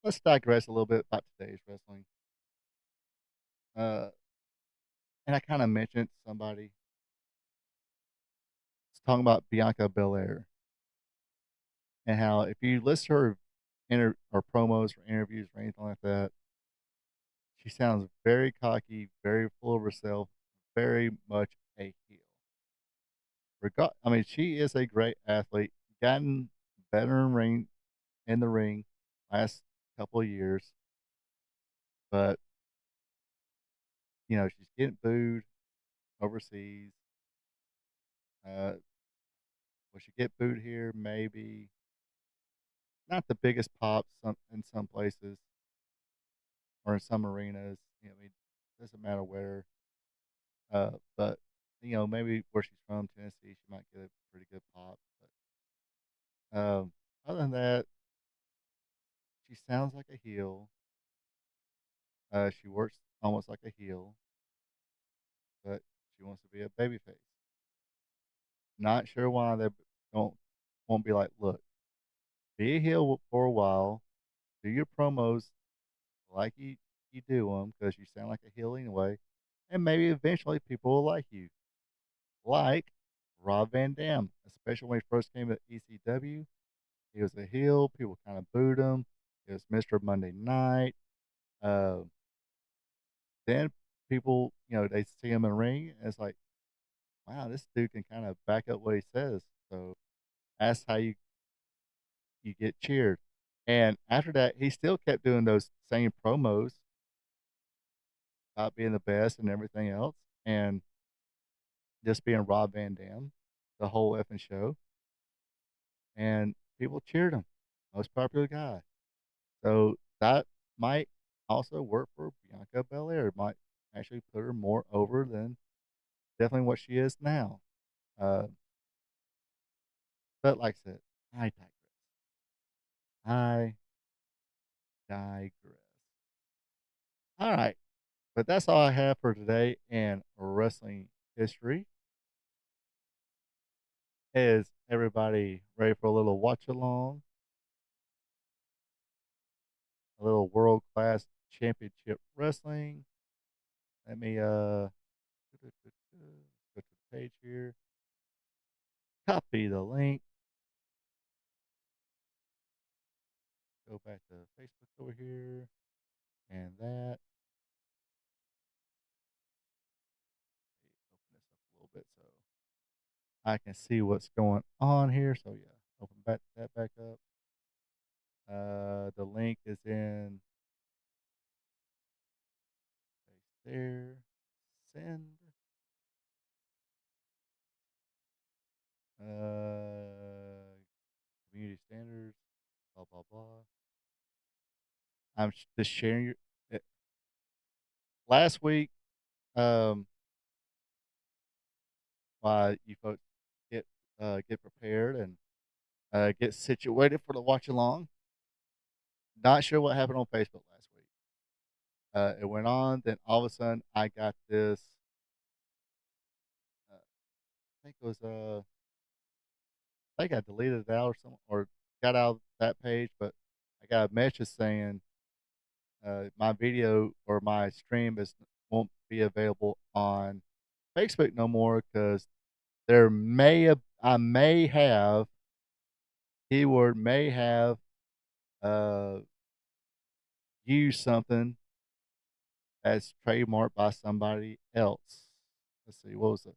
let's digress a little bit about today's wrestling. Uh, and I kind of mentioned somebody talking about Bianca Belair and how if you listen to her or promos or interviews or anything like that, she sounds very cocky, very full of herself, very much a heel. I mean, she is a great athlete, gotten better in the ring last couple of years, but she's getting booed overseas. Uh, will she get booed here? Maybe not the biggest pops in some places or in some arenas. I mean, it doesn't matter where. But maybe where she's from, Tennessee, she might get a pretty good pop. But other than that, she sounds like a heel. She works almost like a heel, but she wants to be a babyface. Not sure why they don't won't be like, look, be a heel for a while, do your promos like you do them because you sound like a heel anyway, and maybe eventually people will like you, like Rob Van Dam, especially when he first came to ECW. He was a heel. People kind of booed him. It was Mr. Monday Night. Uh, then people, they see him in the ring, and it's like, wow, this dude can kind of back up what he says. So that's how you get cheered. And after that, he still kept doing those same promos about being the best and everything else, and just being Rob Van Dam the whole effing show. And people cheered him, most popular guy. So that might also work for Bianca Belair. It might actually put her more over than definitely what she is now. Uh, but like I said, I digress. I digress. All right. But that's all I have for today in wrestling history. Is everybody ready for a little watch along? A little world class championship wrestling. Let me go to the page here. Copy the link. Go back to Facebook over here. And that. Open this up a little bit so I can see what's going on here. So yeah, open that back up. The link is in right there. Send. Community standards. Blah blah blah. I'm just sharing your. Last week, um, while you folks get prepared and get situated for the watch along. Not sure what happened on Facebook last week. It went on, then all of a sudden I got this. I think it was I think I deleted it out or something, or got out of that page, but I got a message saying my video or my stream is won't be available on Facebook no more because I may have keyword may have uh used something that's trademarked by somebody else. Let's see, what was it?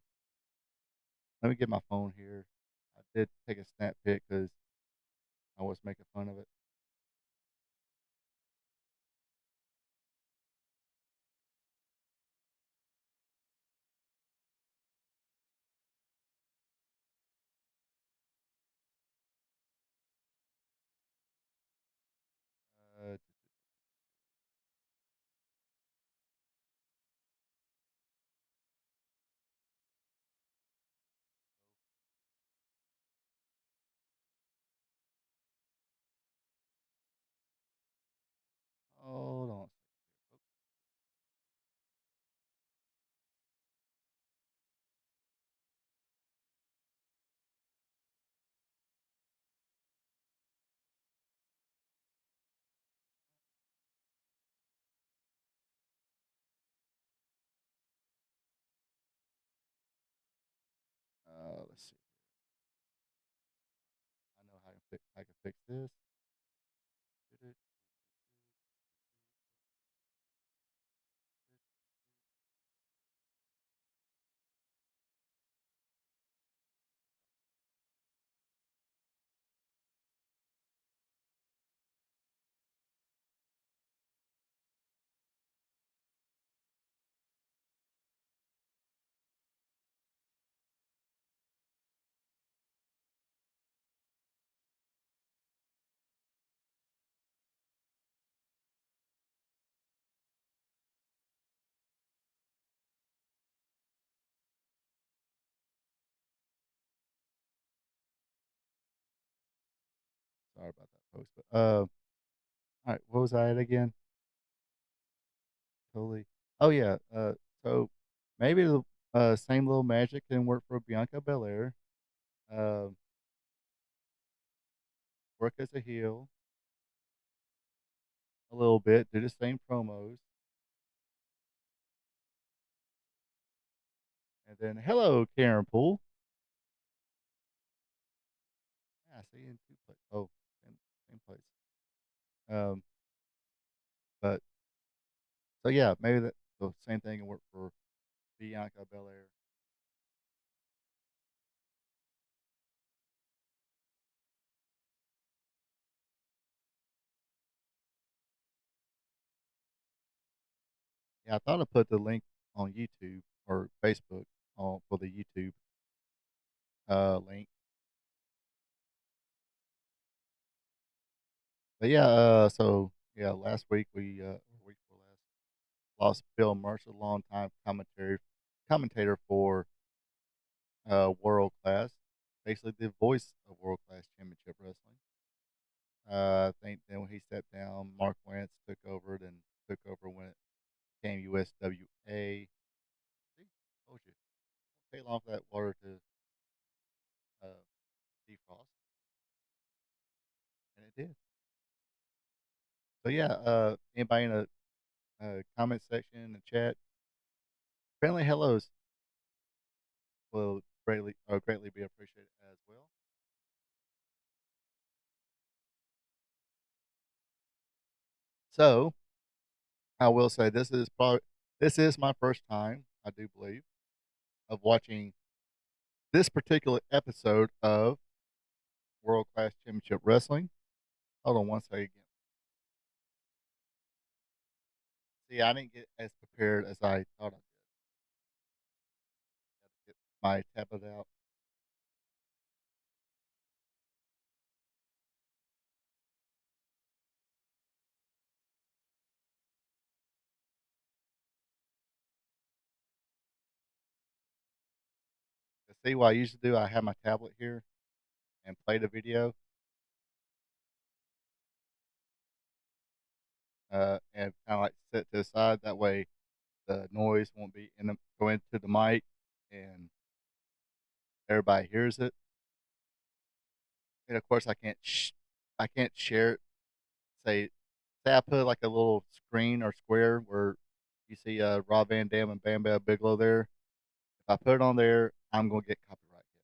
Let me get my phone here. I did take a snap pic because I was making fun of it. Uh, Hold on. Let's see. I know how I can fix this. Sorry about that, folks. But All right, what was I at again? Totally. Oh yeah. So maybe the same little magic can work for Bianca Belair. Um, work as a heel a little bit, do the same promos, and then hello, Karen Poole. Yeah, I see you in two places. Oh, same place. Um, but so yeah, maybe that the same thing can work for Bianca Belair. Yeah, I thought I put the link on YouTube or Facebook on for the YouTube link. But yeah, so yeah, last week or week before last, lost Bill Mercer, longtime commentator for World Class, basically the voice of World Class Championship Wrestling. I think then when he stepped down, Mark Wentz took over, then took over when it became USWA. See, told you, take long for that water to uh, defrost, and it did. So yeah, anybody in the comment section in the chat, friendly hellos will greatly be appreciated as well. So I will say this is my first time, I do believe, of watching this particular episode of World Class Championship Wrestling. Hold on one second. See, I didn't get as prepared as I thought I did. Got to get my tablet out. To see what I usually do, I have my tablet here and play the video, and kind of like set to the side. That way, the noise won't be go into the mic, and everybody hears it. And of course, I can't share it. Say, say I put like a little screen or square where you see Rob Van Dam and Bam Bam Bigelow there. If I put it on there, I'm gonna get copyright hit.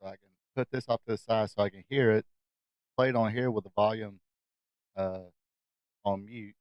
So I can put this off to the side so I can hear it. Play it on here with the volume uh, on mute.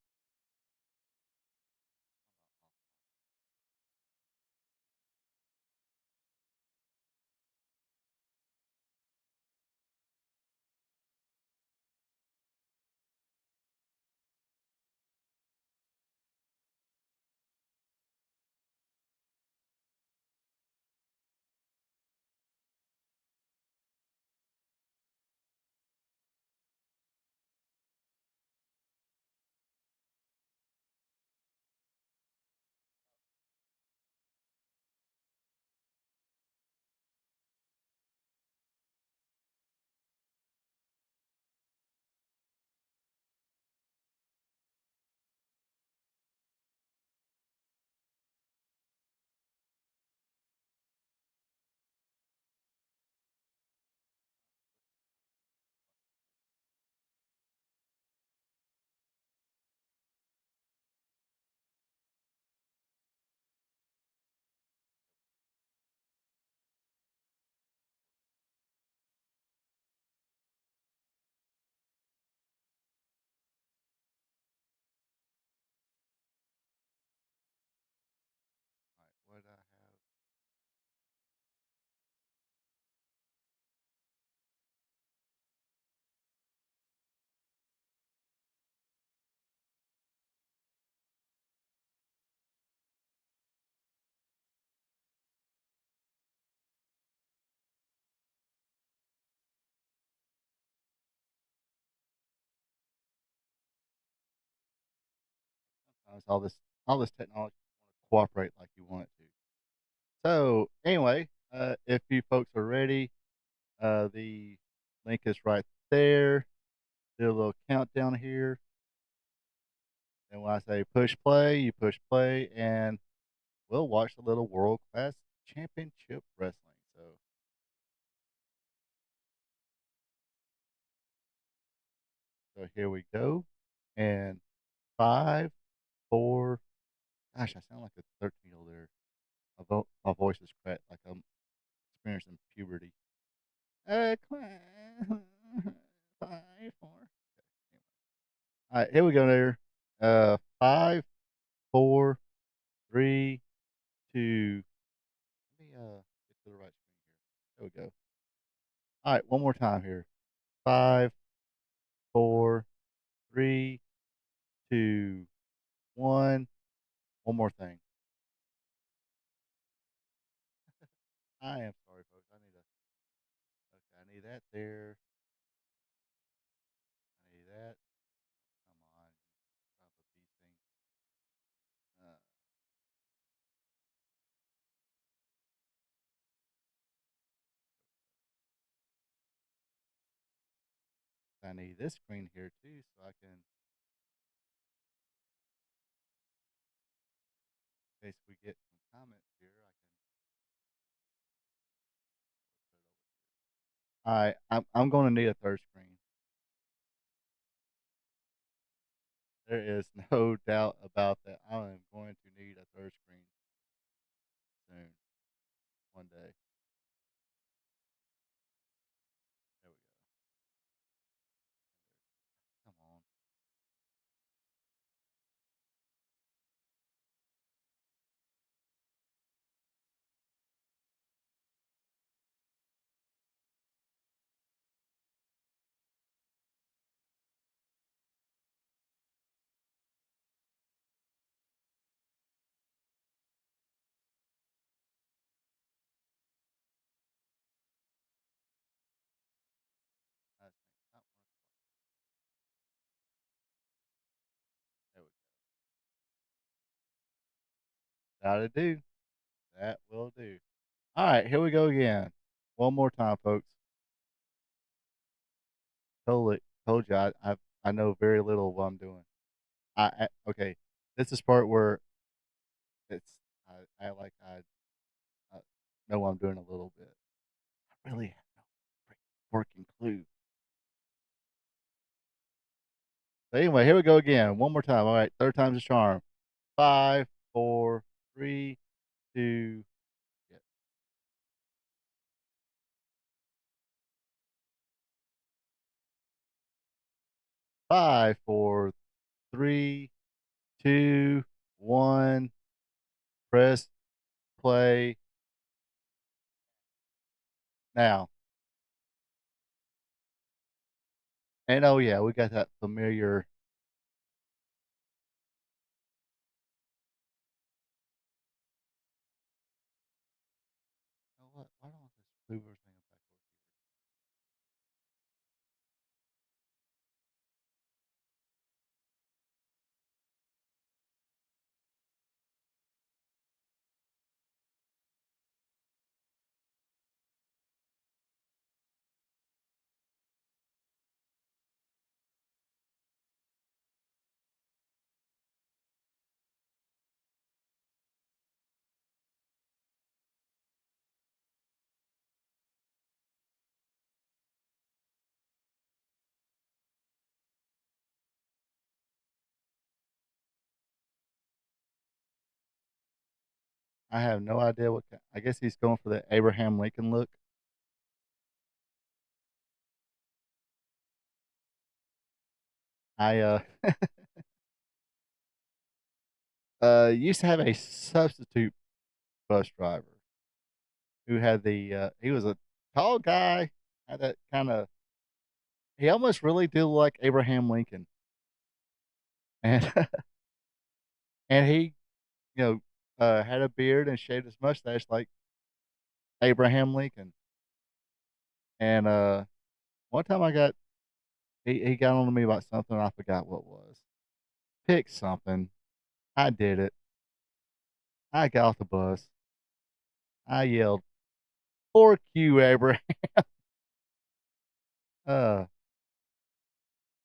Sometimes all this technology want to cooperate like you want it to. So anyway, if you folks are ready, the link is right there. Do a little countdown here. And when I say push play, you push play, and we'll watch the little world class championship wrestling. So here we go. And five, four. Gosh, I sound like a 13-year-old there. My voice is cracked like I'm experiencing puberty. Five, four. All right, here we go there. Five, four, three, two. Let me get to the right screen here. There we go. All right, one more time here. Five, four, three, two, one. One more thing. I am sorry, folks. Okay, I need that there. I need that. Come on, son of a bee thing. Uh, I need this screen here too, so I can, in case we get some comments here, I can. All right, I'm going to need a third screen. There is no doubt about that. I am going to need a third screen soon, one day. There we go. Come on. I think not work. There we go. That'll do. That will do. All right, here we go again. One more time, folks. Totally told you I know very little of what I'm doing. Okay. This is part where it's I like I know what I'm doing a little bit. I really have no working clue. But anyway, here we go again. One more time. All right, third time's a charm. Five, four, three, two. Yeah. Five, four, three, two, one. Press play now. And oh yeah, we got that familiar. Oh, what? Why don't this Uber thing back over here? I have no idea what. I guess he's going for the Abraham Lincoln look. I used to have a substitute bus driver who had he was a tall guy, had that kind of he almost really did look like Abraham Lincoln, and and he you know had a beard and shaved his mustache like Abraham Lincoln. And one time he got on to me about something I forgot what it was. Pick something. I did it. I got off the bus. I yelled, "Fork you, Abraham!" Uh,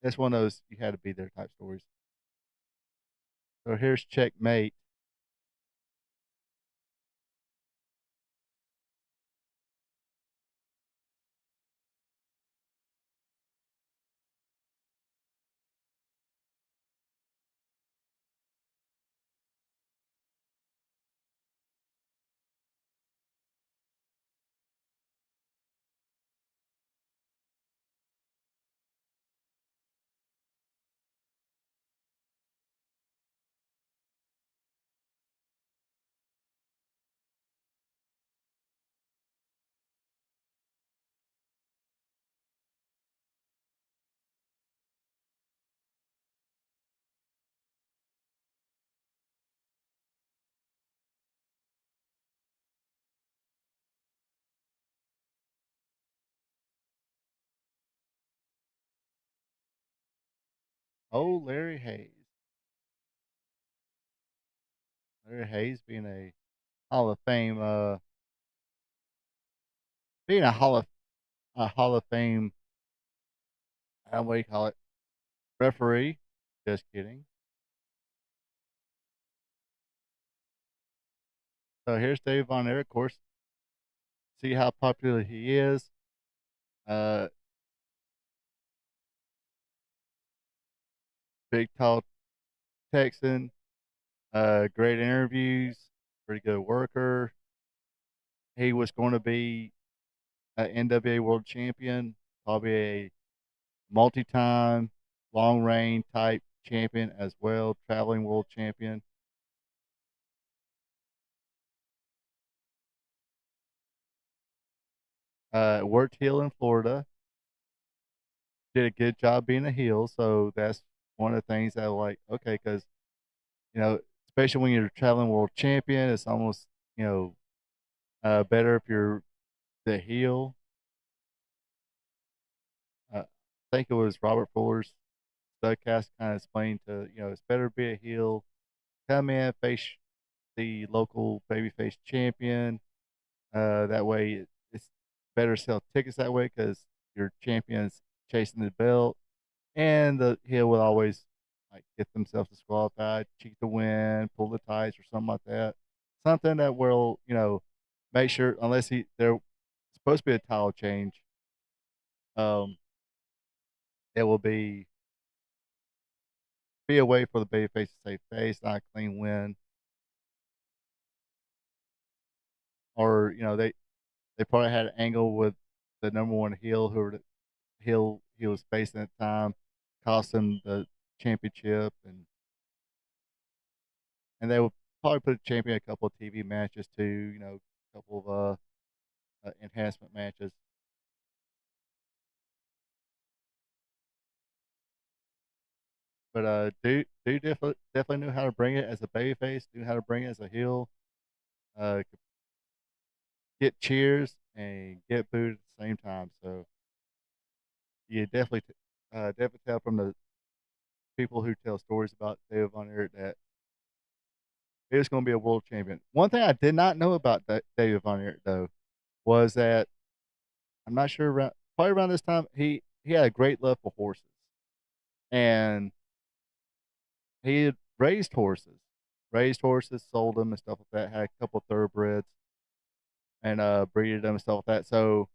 that's one of those you had to be there type stories. So here's checkmate. Oh, Larry Hayes. Larry Hayes being a Hall of Fame, being a Hall of Fame, what do you call it? Referee. Just kidding. So here's Dave Von Erich, of course. See how popular he is. Uh, big tall Texan. Great interviews. Pretty good worker. He was going to be an NWA World Champion, probably a multi-time, long reign type champion as well, traveling world champion. Worked heel in Florida. Did a good job being a heel, so that's one of the things that I like. Okay, because especially when you're traveling world champion, it's almost you know better if you're the heel. I think it was Robert Fuller's Studcast kind of explained to it's better to be a heel, come in, face the local babyface champion. That way, it's better to sell tickets that way because your champion's chasing the belt, and the heel will always like get themselves disqualified, cheat to win, pull the ties, or something like that. Something that will make sure unless they're supposed to be a title change, um, it will be a way for the babyface to save face, not a clean win, or they probably had an angle with the number one heel who the heel he was facing at the time, cost him the championship, and they would probably put a champion in a couple of TV matches too, a couple of enhancement matches. But dude definitely knew how to bring it as a babyface, knew how to bring it as a heel, could get cheers and get booed at the same time. So you definitely tell from the people who tell stories about David Von Erich that he was going to be a world champion. One thing I did not know about David Von Erich though was that I'm not sure probably around this time he had a great love for horses, and he had raised horses, sold them and stuff like that. Had a couple thoroughbreds and breeded them and stuff like that. So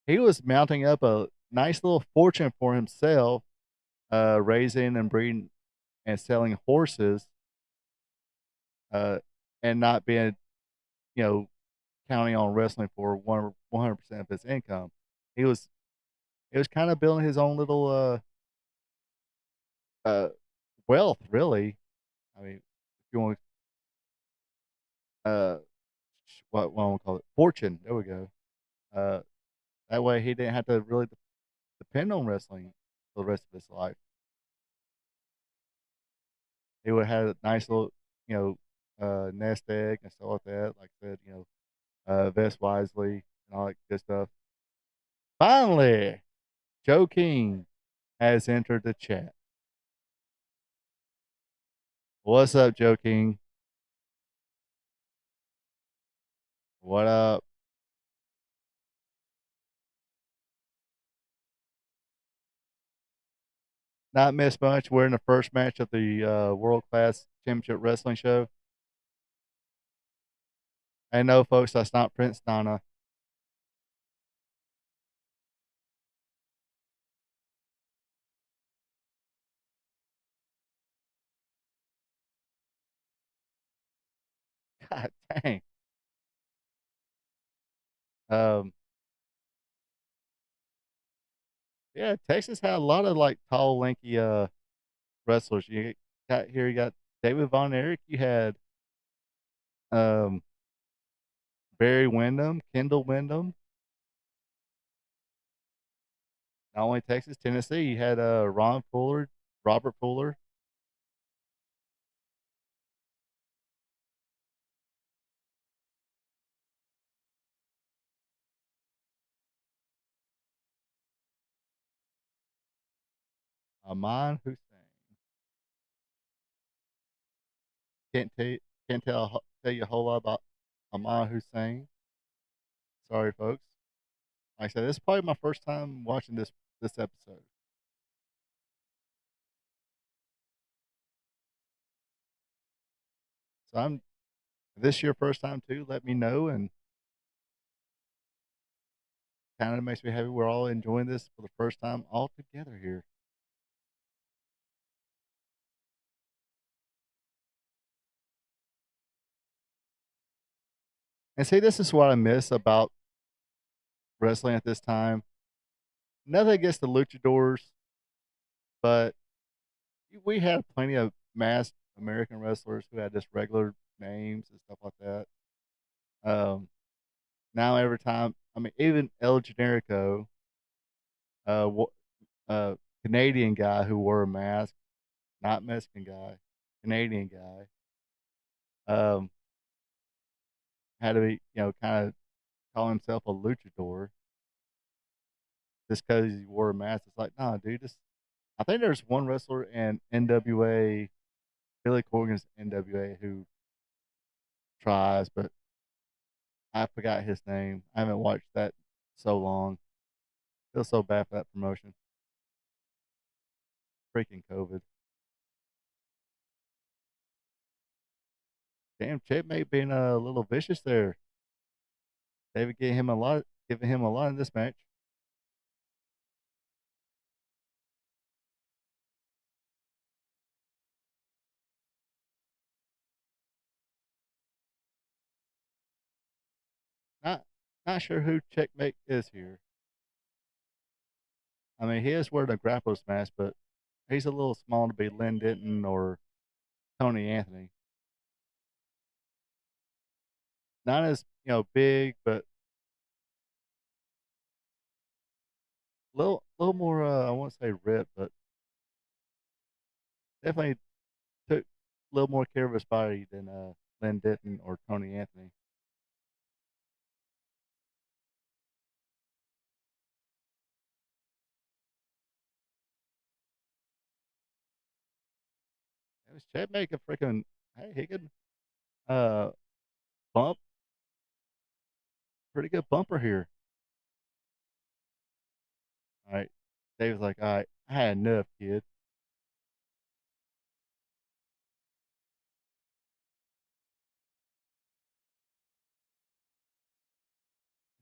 he was mounting up a nice little fortune for himself, raising and breeding and selling horses, uh, and not being you know counting on wrestling for 100% of his income. He was he was kind of building his own little uh wealth, really. I mean, if you want what I want to call it, fortune. There we go. Uh, that way he didn't have to really depend on wrestling for the rest of his life. He would have had a nice little, nest egg and stuff like that. Like I said, vest wisely and all that good stuff. Finally, Joe King has entered the chat. What's up, Joe King? What up? Not missed much. We're in the first match of the World Class Championship Wrestling show. I know, folks, that's not Prince Nana. God dang. Um, yeah, Texas had a lot of like tall, lanky wrestlers. You got here, you got David Von Erich. You had um, Barry Windham, Kendall Windham. Not only Texas, Tennessee. You had Ron Fuller, Robert Fuller. Aman Hussein. Can't tell you, can't tell you a whole lot about Aman Hussein. Sorry, folks. Like I said, this is probably my first time watching this episode. So I'm if this your first time too. Let me know, and kind of makes me happy we're all enjoying this for the first time all together here. And see, this is what I miss about wrestling at this time. Nothing against the luchadors, but we had plenty of masked American wrestlers who had just regular names and stuff like that. Um, Now every time, I mean, even El Generico, uh, uh, Canadian guy who wore a mask, not Mexican guy, Canadian guy, had to be, kind of call himself a luchador just because he wore a mask. It's like, nah, dude, just, I think there's one wrestler in NWA, Billy Corgan's NWA, who tries, but I forgot his name. I haven't watched that so long. Feel so bad for that promotion. Freaking COVID. Damn, Checkmate being a little vicious there. David giving him a lot in this match. Not not sure who Checkmate is here. I mean, he is wearing a grappler smash, but he's a little small to be Lynn Denton or Tony Anthony. Not as big, but little more. I won't say ripped, but definitely took a little more care of his body than Lynn Denton or Tony Anthony. It was Checkmate a freaking hey, he could uh bump pretty good bumper here. All right, David's like, all right, I had enough, kid.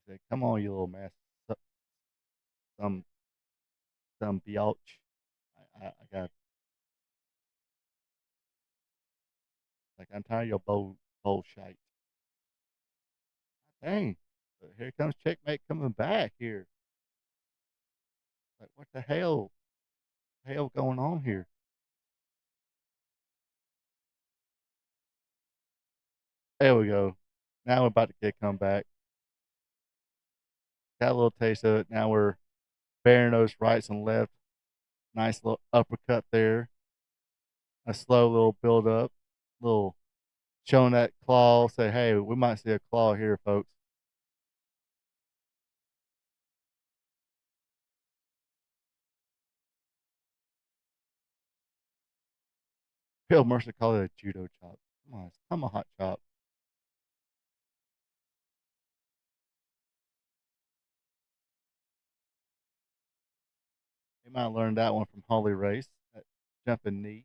He said, come on, you little mess, some some biatch. I got like I'm tired of your bullshit. Dang, but here comes Checkmate coming back here. Like what the hell going on here? There we go. Now we're about to get come back. Got a little taste of it. Now we're bearing those rights and left. Nice little uppercut there. A slow little build up. Little showing that claw. Say, hey, we might see a claw here, folks. Bill Mercer called it a judo chop. Come on, it's tomahawk chop. He might have learned that one from Holly Race, that jumping knee.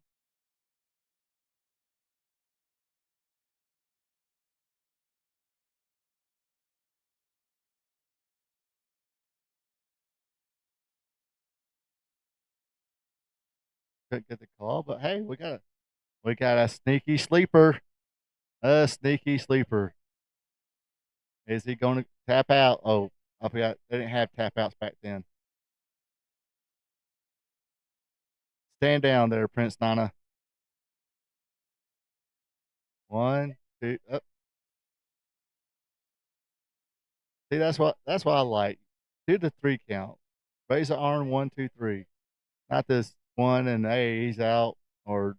Couldn't get the call, but hey, we got a sneaky sleeper. A sneaky sleeper. Is he going to tap out? Oh, I forgot they didn't have tap outs back then. Stand down there, Prince Nana. One, two, up. See, that's what I like. Do the three count. Raise the arm, one, two, three. Not this one and hey, he's out, or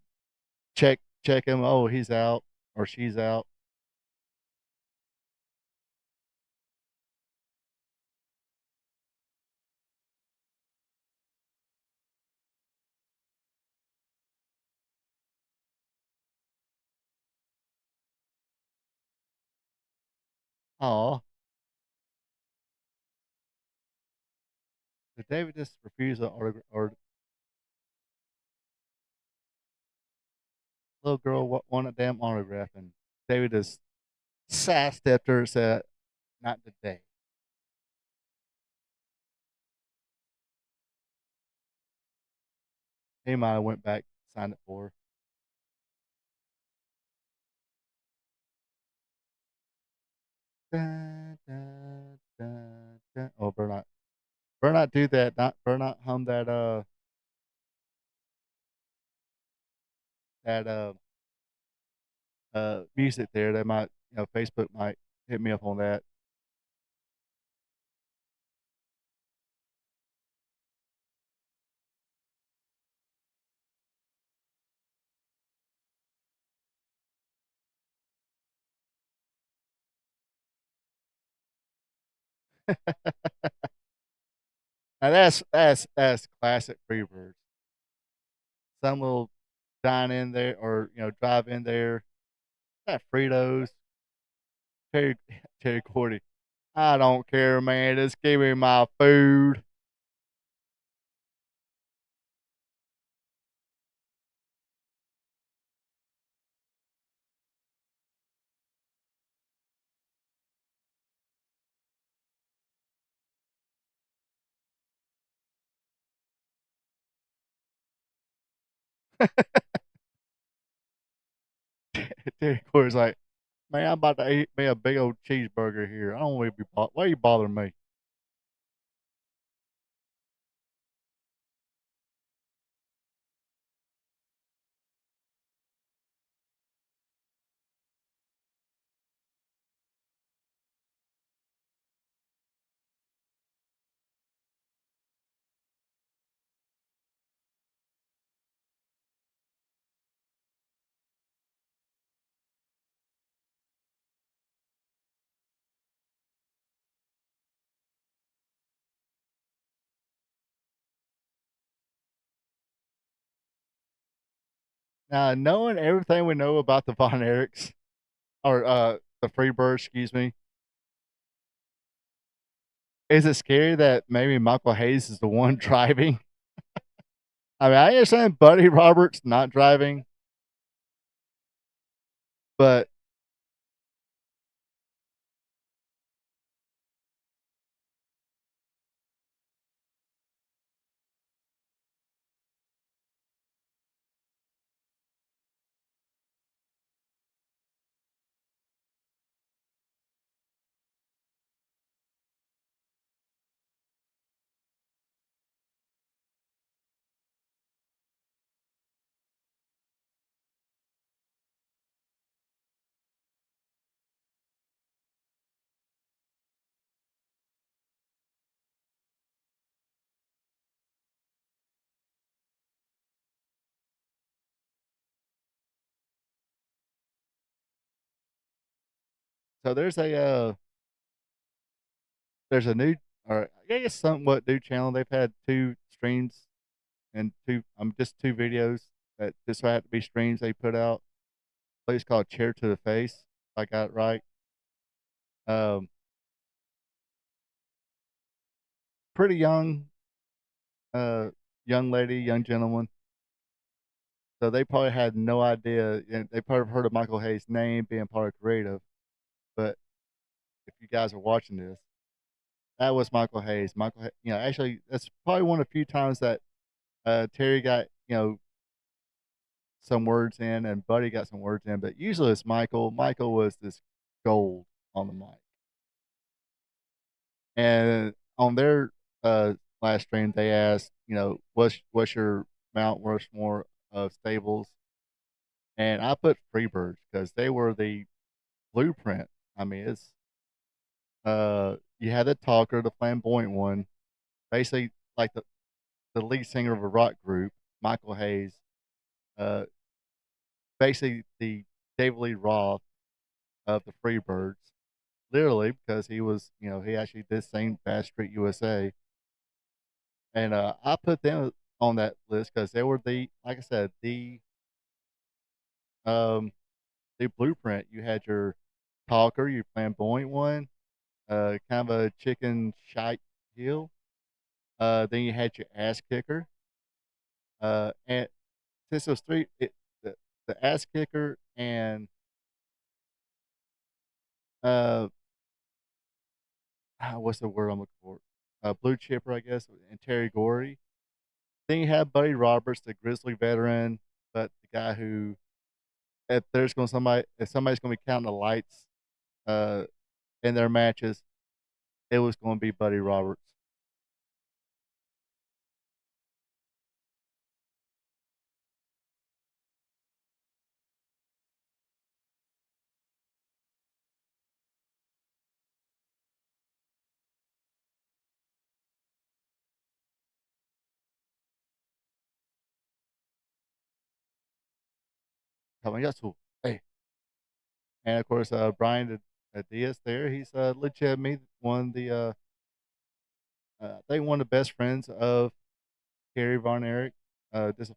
check him. Oh, he's out or she's out. Oh, did David just refuse an autograph? Or little girl want a damn autograph, and David just sidestepped her and said, "Not today." He might have went back, signed it for her. Dun, dun, dun, dun. Oh, Bernard, do that. Not Bernard, hum that music there. They might, Facebook might hit me up on that. Now that's classic Freebirds. Some will dine in there or drive in there. Got Fritos, Terry Terry Cordy. I don't care, man. Just give me my food. Terry Cordy's like, man, I'm about to eat me a big old cheeseburger here. I don't want to be why are you bothering me? Now, knowing everything we know about the Von Erichs or the Freebirds, excuse me, is it scary that maybe Michael Hayes is the one driving? I mean, I understand Buddy Roberts not driving, but so there's a new, or I guess somewhat new channel. They've had two streams and just two videos. that just so had to be streams they put out. A place called Chair to the Face, if I got it right. Um, Pretty young, uh, young lady, young gentleman. So they probably had no idea. And they probably heard of Michael Hayes' name being part of creative. But if you guys are watching this, that was Michael Hayes. Actually, that's probably one of the few times that Terry got some words in and Buddy got some words in. But usually it's Michael. Michael was this gold on the mic. And on their last stream, they asked, what's your Mount Rushmore of stables? And I put Freebirds because they were the blueprint. I mean, it's you had the talker, the flamboyant one, basically like the lead singer of a rock group, Michael Hayes, uh, basically the David Lee Roth of the Freebirds, literally because he actually did sing Bad Street USA, and I put them on that list because they were like I said, um, the blueprint. You had your talker, your flamboyant one, kind of a chicken shite heel. Then you had your ass kicker. And since it was the, the ass kicker and uh, what's the word I'm looking for? Blue Chipper, I guess, and Terry Gordy. Then you have Buddy Roberts, the Grizzly veteran, but the guy who, if somebody's going to be counting the lights uh, in their matches, it was going to be Buddy Roberts. Kamayasu. Hey, and of course, Brian Diaz there. He's legitimately I think one of the best friends of Kerry Von Erich. Just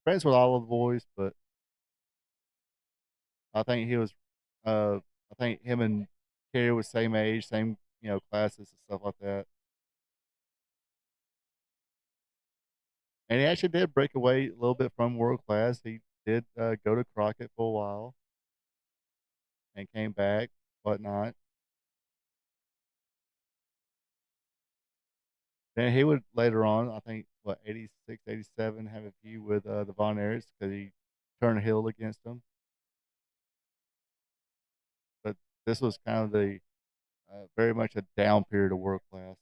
friends with all of the boys, but I think he was, I think him and Kerry was same age, same classes and stuff like that. And he actually did break away a little bit from world class. He did go to Crockett for a while and came back, whatnot. Then he would later on, I think, 86, 87, have a feud with the Von Erichs because he turned heel against them. But this was kind of the very much a down period of world class.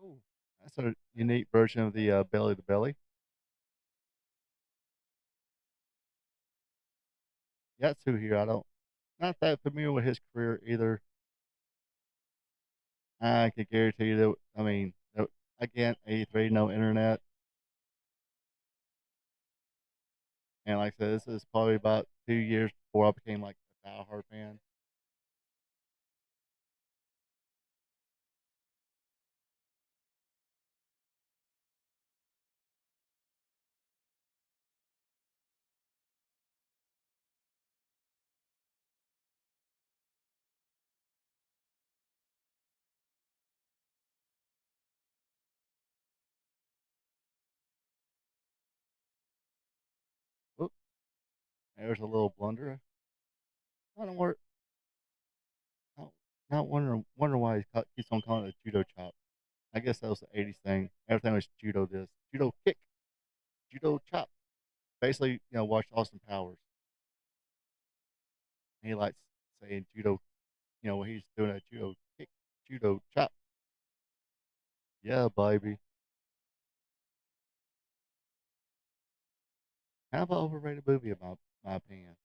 Oh, that's a unique version of the belly to belly. Yatsu here, I don't, not that familiar with his career either. I can guarantee you that, I mean, again, 83, no internet. And like I said, this is probably about 2 years before I became like a diehard fan. Oop, there's a little blunder. I don't worry. I don't, not wonder why keeps on calling it a judo chop. I guess that was the '80s thing. Everything was judo. This judo kick, judo chop. Basically, watch Austin Powers. And he likes saying judo. When he's doing a judo kick, judo chop. Yeah, baby. Kind of an overrated movie, in my opinion.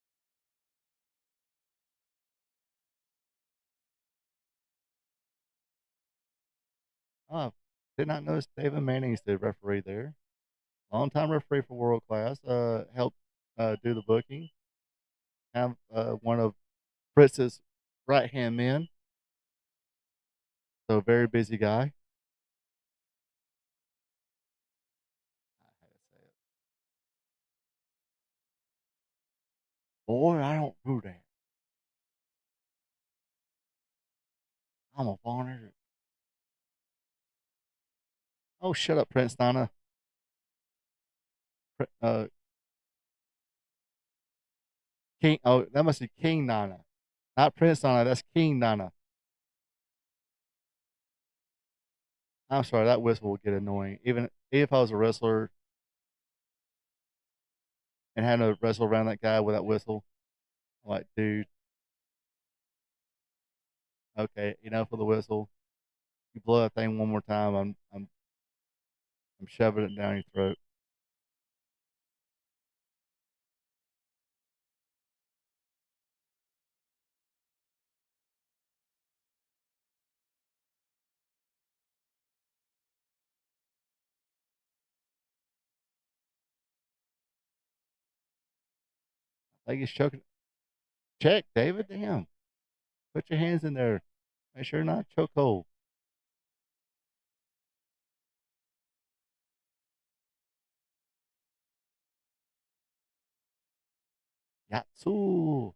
Oh, did not notice David Manning's the referee there. Longtime referee for World Class. Helped do the booking. Kind of one of Fritz's right hand men. So very busy guy. I had to say it. Boy, I don't do that. I'm a foreigner. Oh, shut up, Prince Nana. Uh, King. Oh, that must be King Nana, not Prince Nana. That's King Nana. I'm sorry, that whistle will get annoying. Even if I was a wrestler and had to wrestle around that guy with that whistle, I'm like, dude, okay, enough of the whistle. You blow that thing one more time, I'm shoving it down your throat. Like he's choking. Check, David. Damn. Put your hands in there. Make sure not chokehold. Yatsu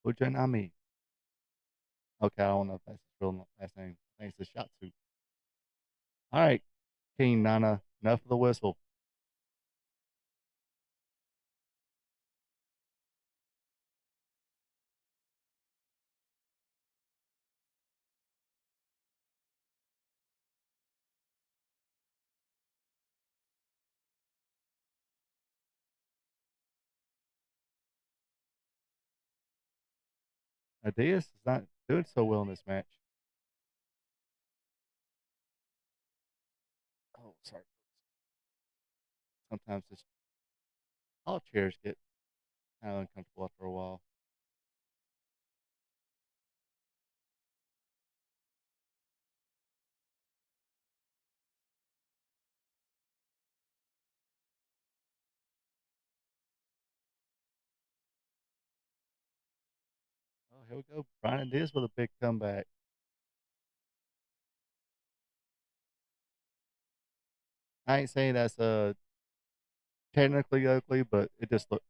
Fujinami. Okay, I don't know if that's his real last name. I think it's the Shatsu. All right, King Nana. Enough of the whistle. Adias is not doing so well in this match. Oh, sorry. Sometimes this all chairs get kind of uncomfortable after a while. Oh, here we go. Brian Diaz with a big comeback. I ain't saying that's technically ugly, but it just looked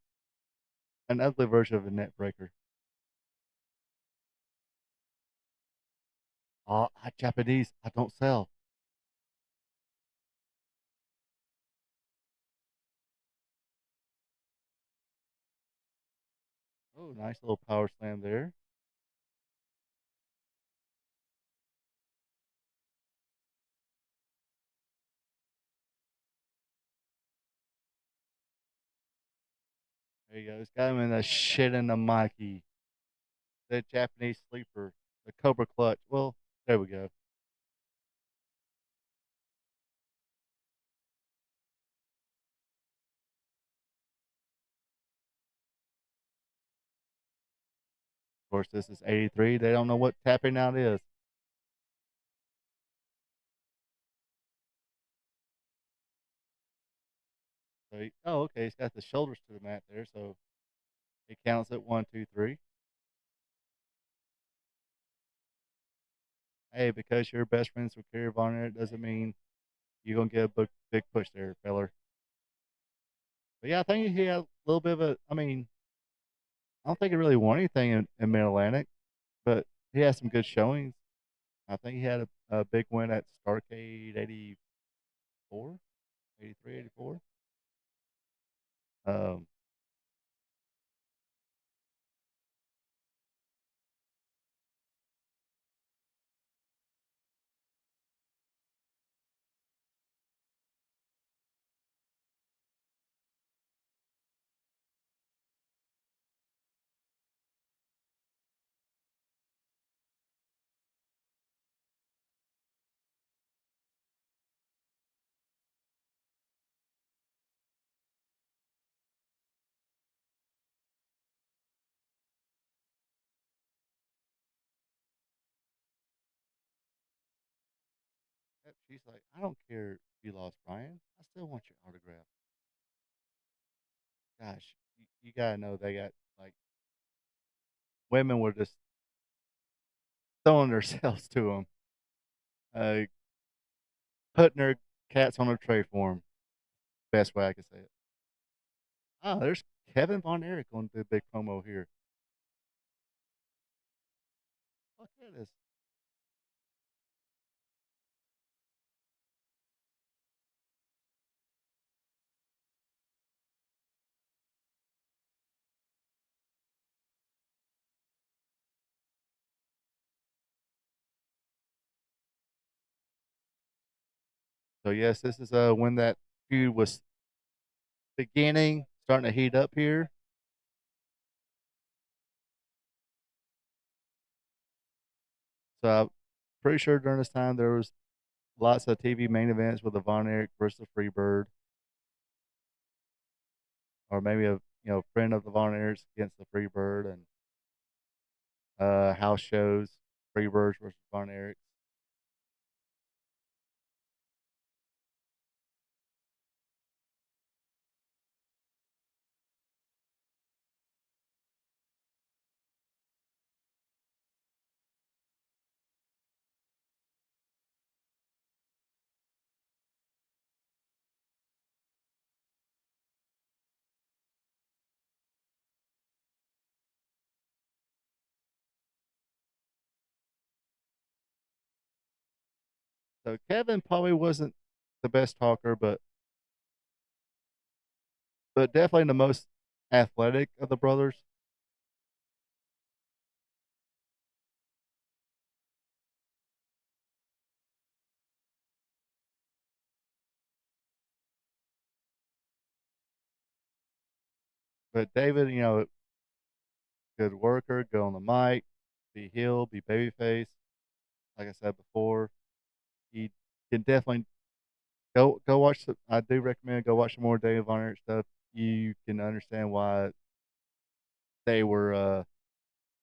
an ugly version of a net breaker. Oh, Japanese. I don't sell. Oh, nice little power slam there. There you go. It's got him in the shit in the Mikey. The Japanese sleeper. The Cobra Clutch. Well, there we go. Of course, this is 83. They don't know what tapping out is. So, oh, okay. He's got the shoulders to the mat there. So it counts at one, two, three. Hey, because you're best friends with Kerry Bonner, it doesn't mean you're going to get a big push there, feller. But yeah, I think he had a little bit of a. I mean, I don't think he really won anything in Mid Atlantic, but he had some good showings. I think he had a big win at Starcade 84, 83, 84. Um, She's like, I don't care if you lost Brian. I still want your autograph. Gosh, you gotta know they got like women were just throwing themselves to him, uh, putting their cats on a tray for him. Best way I can say it. Oh, there's Kevin Von Erich on the big promo here. Look at this. So yes, this is when that feud was beginning, starting to heat up here. So I'm pretty sure during this time there was lots of TV main events with the Von Erich versus the Freebird, or maybe a friend of the Von Erichs against the Freebird, and house shows, Freebirds versus Von Erichs. So Kevin probably wasn't the best talker, but definitely the most athletic of the brothers. But David, good worker, good on the mic, be heel, be babyface. Like I said before, he can definitely go watch. I do recommend go watch some more David Von Erich stuff. You can understand why they were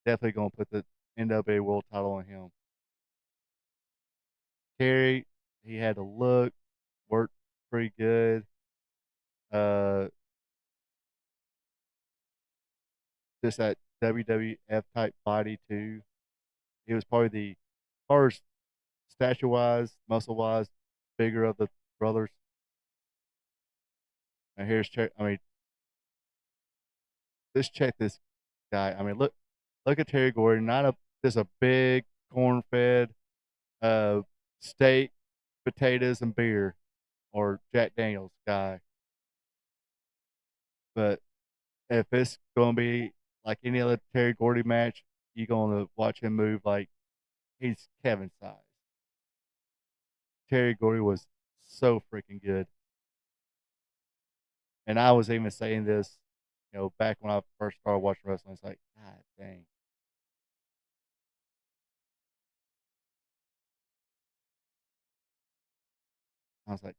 definitely going to put the NWA World Title on him. Kerry, he had a look, worked pretty good. Uh, just that WWF type body too. He was probably the first stature wise, muscle wise, bigger of the brothers. And here's I mean, just check this guy. I mean, look at Terry Gordon, not a just a big corn fed uh steak, potatoes, and beer, or Jack Daniels guy. But if it's gonna be like any other Terry Gordy match, you're gonna watch him move like he's Kevin size. Terry Gordy was so freaking good. And I was even saying this, back when I first started watching wrestling. It's like, God dang. I was like,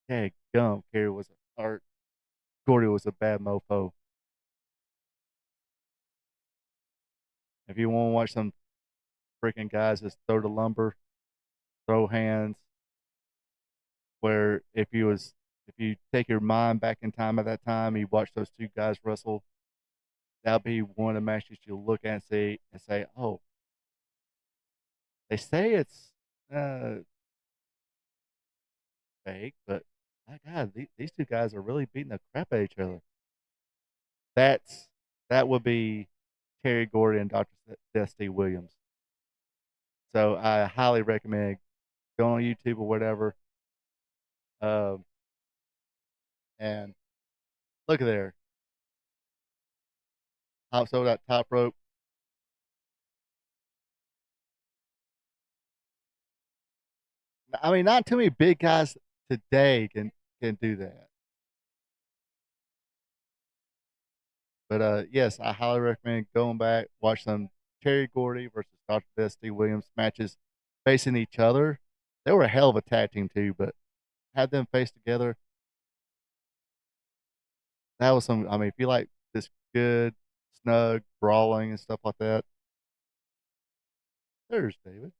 hey, gum, Kerry was or Gordy was a bad mofo. If you want to watch some freaking guys just throw the lumber, throw hands, where if you take your mind back in time at that time, you watch those two guys wrestle, that'll be one of the matches you'll look at and say, oh, they say it's uh, fake, but my God, these two guys are really beating the crap out of each other. That's that would be Terry Gordy and Dr. Dusty Williams. So I highly recommend going on YouTube or whatever, um, and look at there, hops over that top rope. I mean, not too many big guys today can do that. But yes, I highly recommend going back, watch some Terry Gordy versus Dr. Dusty Williams matches facing each other. They were a hell of a tag team too, but had them face together. That was some. I mean, if you like this good, snug brawling and stuff like that, there's David.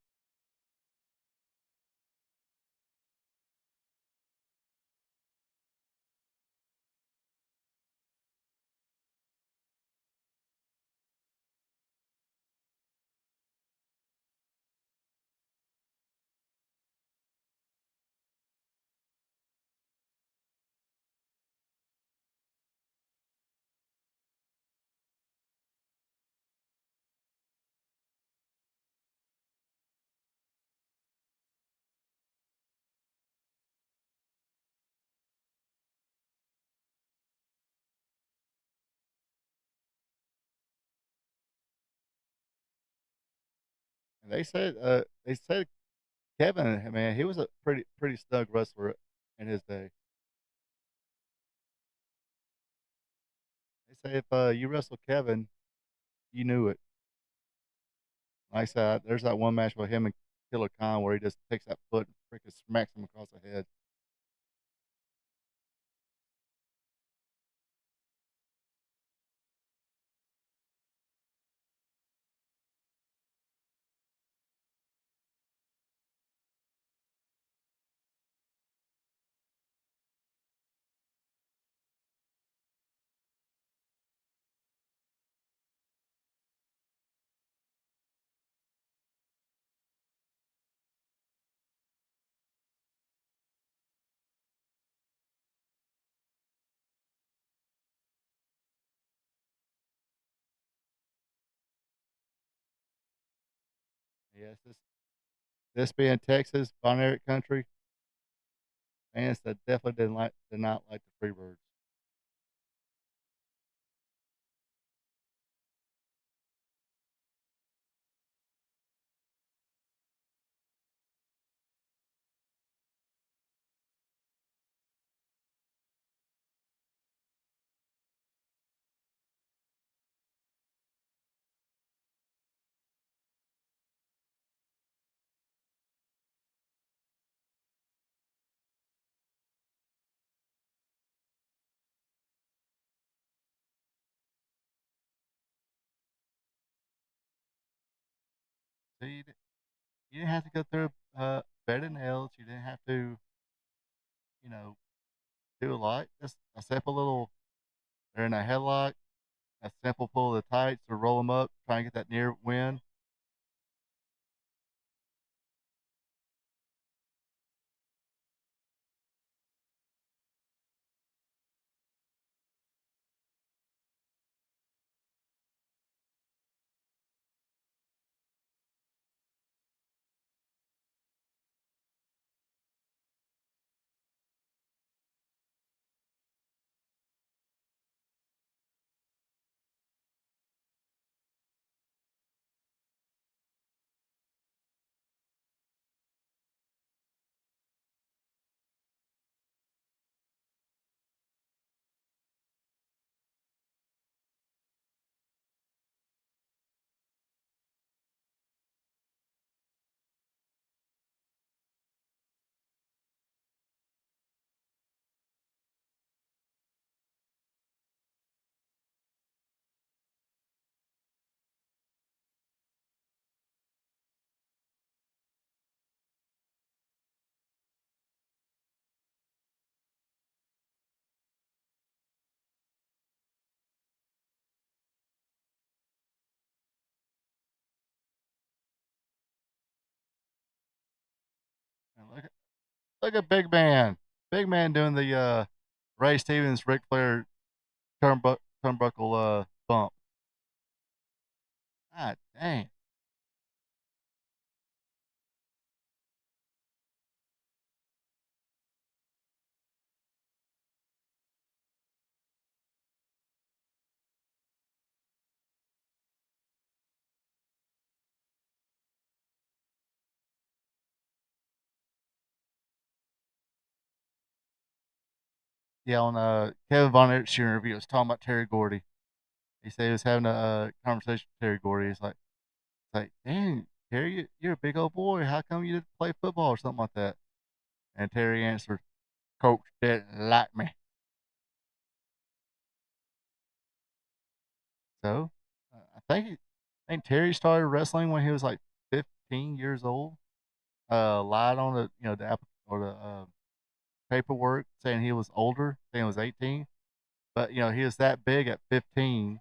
And they said Kevin, man, he was a pretty snug wrestler in his day. They say if you wrestle Kevin, you knew it. Like I said, there's that one match with him and Killer Khan where he just takes that foot and freaking smacks him across the head. Yes, this being Texas, Bon Eric country, fans that definitely did not like the Freebirds. So you didn't have to go through bed and nails. You didn't have to, you know, do a lot. Just a simple little. They're in a headlock. A simple pull of the tights or roll them up, try and get that near win. And look at Big Man doing the Ray Stevens, Ric Flair turnbuckle bump. God dang. Yeah, on Kevin Von Erich's interview, was talking about Terry Gordy. He said he was having a conversation with Terry Gordy. It's like, dang, Terry, you're a big old boy. How come you didn't play football or something like that? And Terry answered, Coach didn't like me. So I think Terry started wrestling when he was like 15 years old. Lied on the the or the paperwork saying he was older, saying he was 18. But he was that big at 15.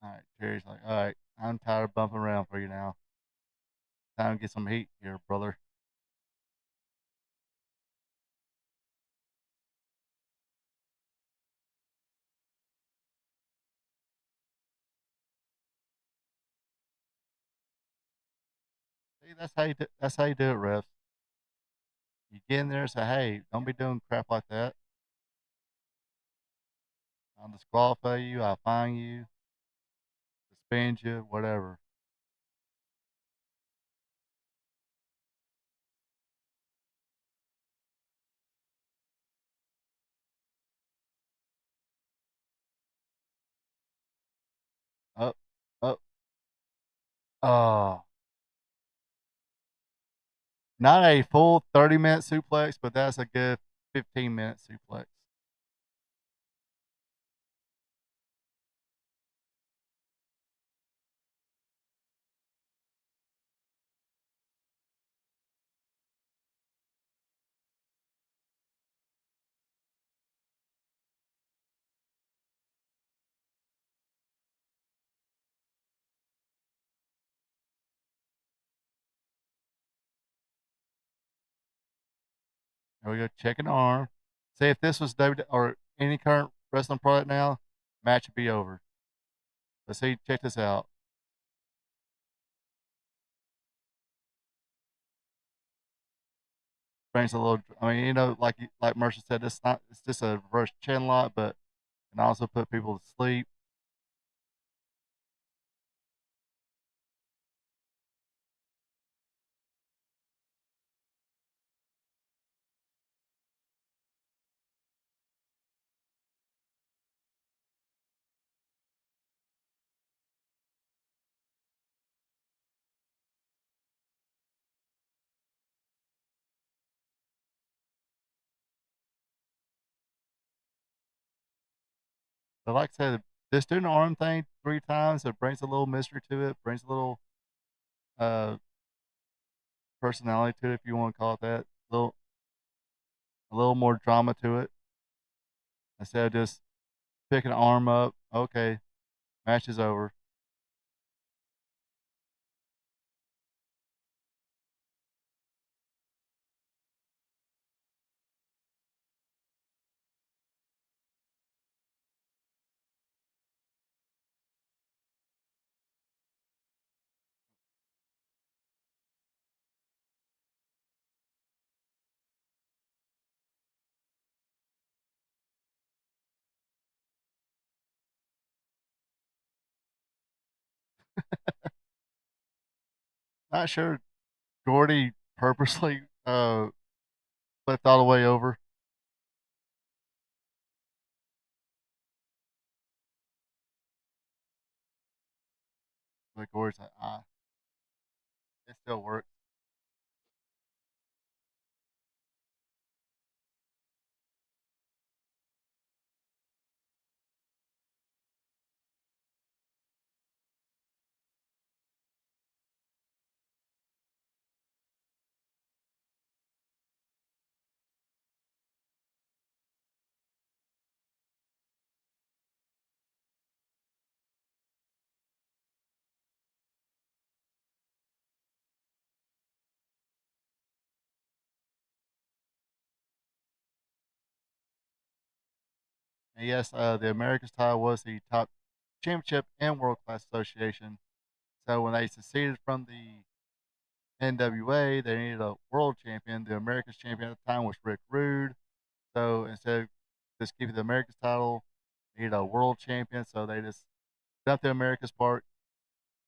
All right, Terry's like, all right, I'm tired of bumping around for you now. Time to get some heat here, brother. See, that's how you do it, refs. You get in there and say, hey, don't be doing crap like that. I'll disqualify you. I'll fine you, suspend you, whatever. Up, up. Oh, not a full 30-minute suplex, but that's a good 15-minute suplex. There we go. Checking the arm. Say if this was W or any current wrestling product now, match would be over. Let's see. Check this out. Brings a little. I mean, like Mercer said, it's just a reverse chin lock, but can also put people to sleep. But like I said, just doing the arm thing 3 times, it brings a little mystery to it, brings a little uh personality to it, if you want to call it that. A little more drama to it instead of just picking an arm up. Okay, match is over. Not sure Gordy purposely flipped all the way over, but Gordy's like, it still works. And yes, the America's title was the top championship in World Class Association. So when they seceded from the NWA, they needed a world champion. The America's champion at the time was Rick Rude. So instead of just keeping the America's title, they needed a world champion. So they just dumped the America's part,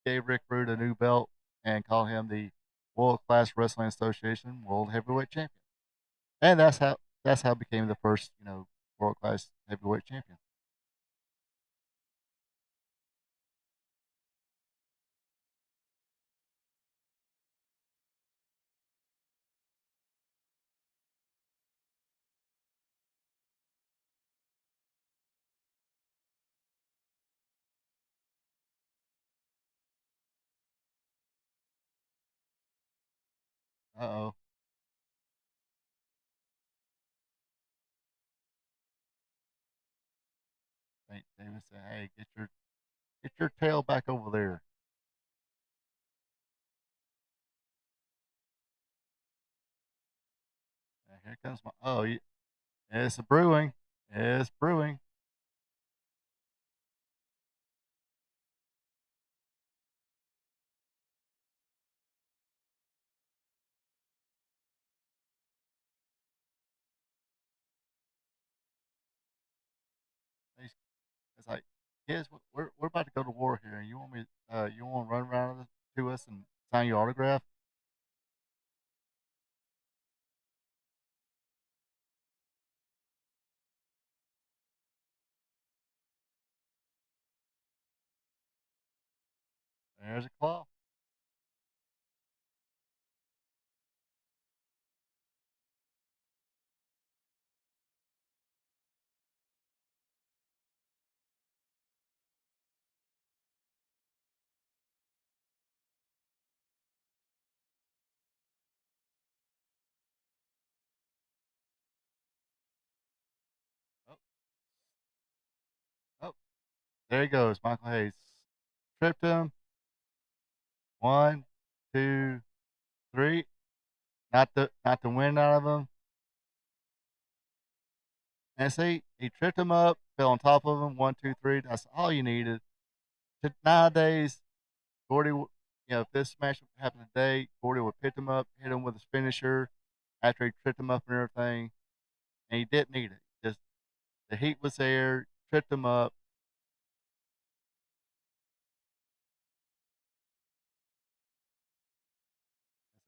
gave Rick Rude a new belt, and called him the World Class Wrestling Association World Heavyweight Champion. And that's how it became the first, world class heavyweight champion. Uh oh. Saint David said, "Hey, Get your tail back over there. And here comes my. Oh, it's brewing. It's brewing. It's like, kids, we're about to go to war here. You want me? You want to run around to us and sign your autograph? There's a claw. Oh, oh, there he goes, Michael Hayes. Tripped him. One, two, three. Not the wind out of him. And see, he tripped him up, fell on top of him. One, two, three. That's all you needed. Nowadays, Gordy, if this match happened today, Gordy would pick him up, hit him with his finisher after he tripped him up and everything, and he didn't need it. Just the heat was there, tripped him up.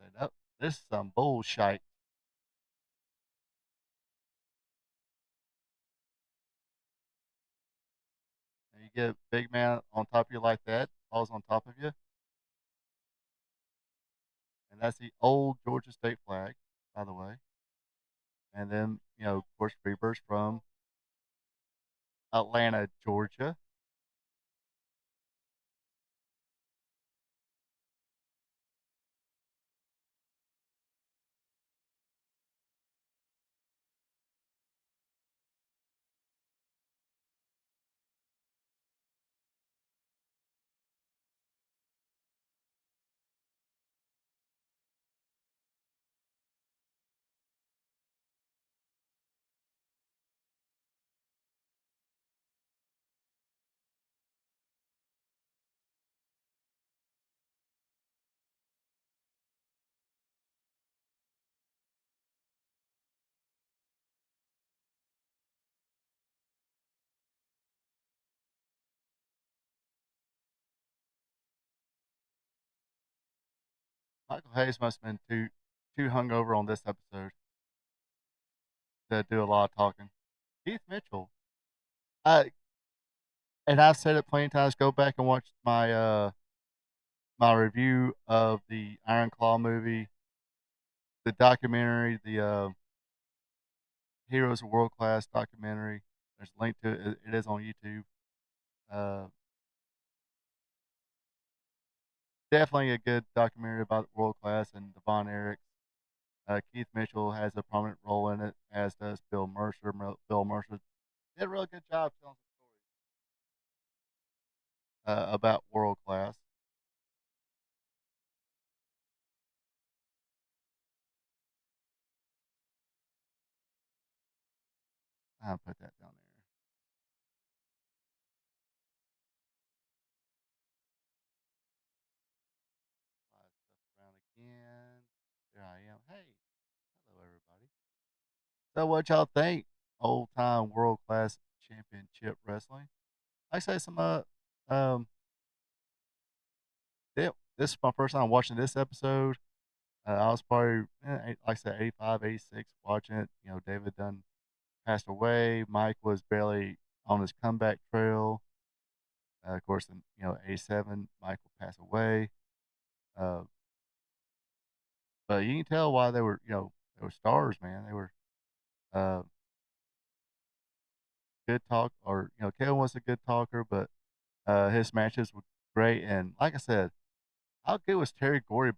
I said, "Oh, this is some bullshit." And you get a big man on top of you like that, falls on top of you, and that's the old Georgia State flag, by the way. And then, of course, Freeburg's from Atlanta, Georgia. Michael Hayes must have been too hungover on this episode to do a lot of talking. Keith Mitchell, I and I've said it plenty of times. Go back and watch my review of the Iron Claw movie, the documentary, the Heroes of World Class documentary. There's a link to it. It is on YouTube. Uh, Definitely a good documentary about world class and the Von Erichs. Keith Mitchell has a prominent role in it, as does Bill Mercer. Bill Mercer did a really good job telling some stories about world class. I'll put that down there. Slide stuff around again. There I am. Hey, hello everybody. So what y'all think? Old time world class championship wrestling. I say some um this is my first time watching this episode. I was probably like I said 85, 86 watching it. David Dunn passed away. Mike was barely on his comeback trail. Of course, in 87, Mike will pass away. Uh, but you can tell why they were stars, man. They were uh, good talk, or Kevin was a good talker, but his matches were great. And like I said, how good was Terry Gordy?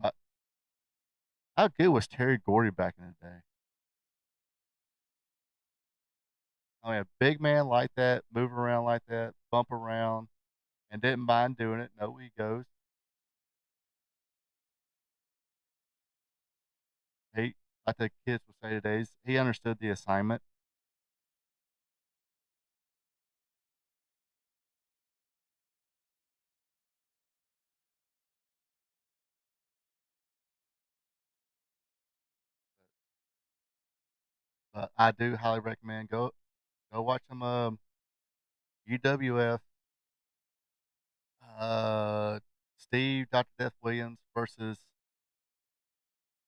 How good was Terry Gordy back in the day? I mean, a big man like that, move around like that, bump around, and didn't mind doing it. No egos. He, like the kids would say today, he understood the assignment. But I do highly recommend go watch some UWF. Uh, Steve Dr. Death Williams versus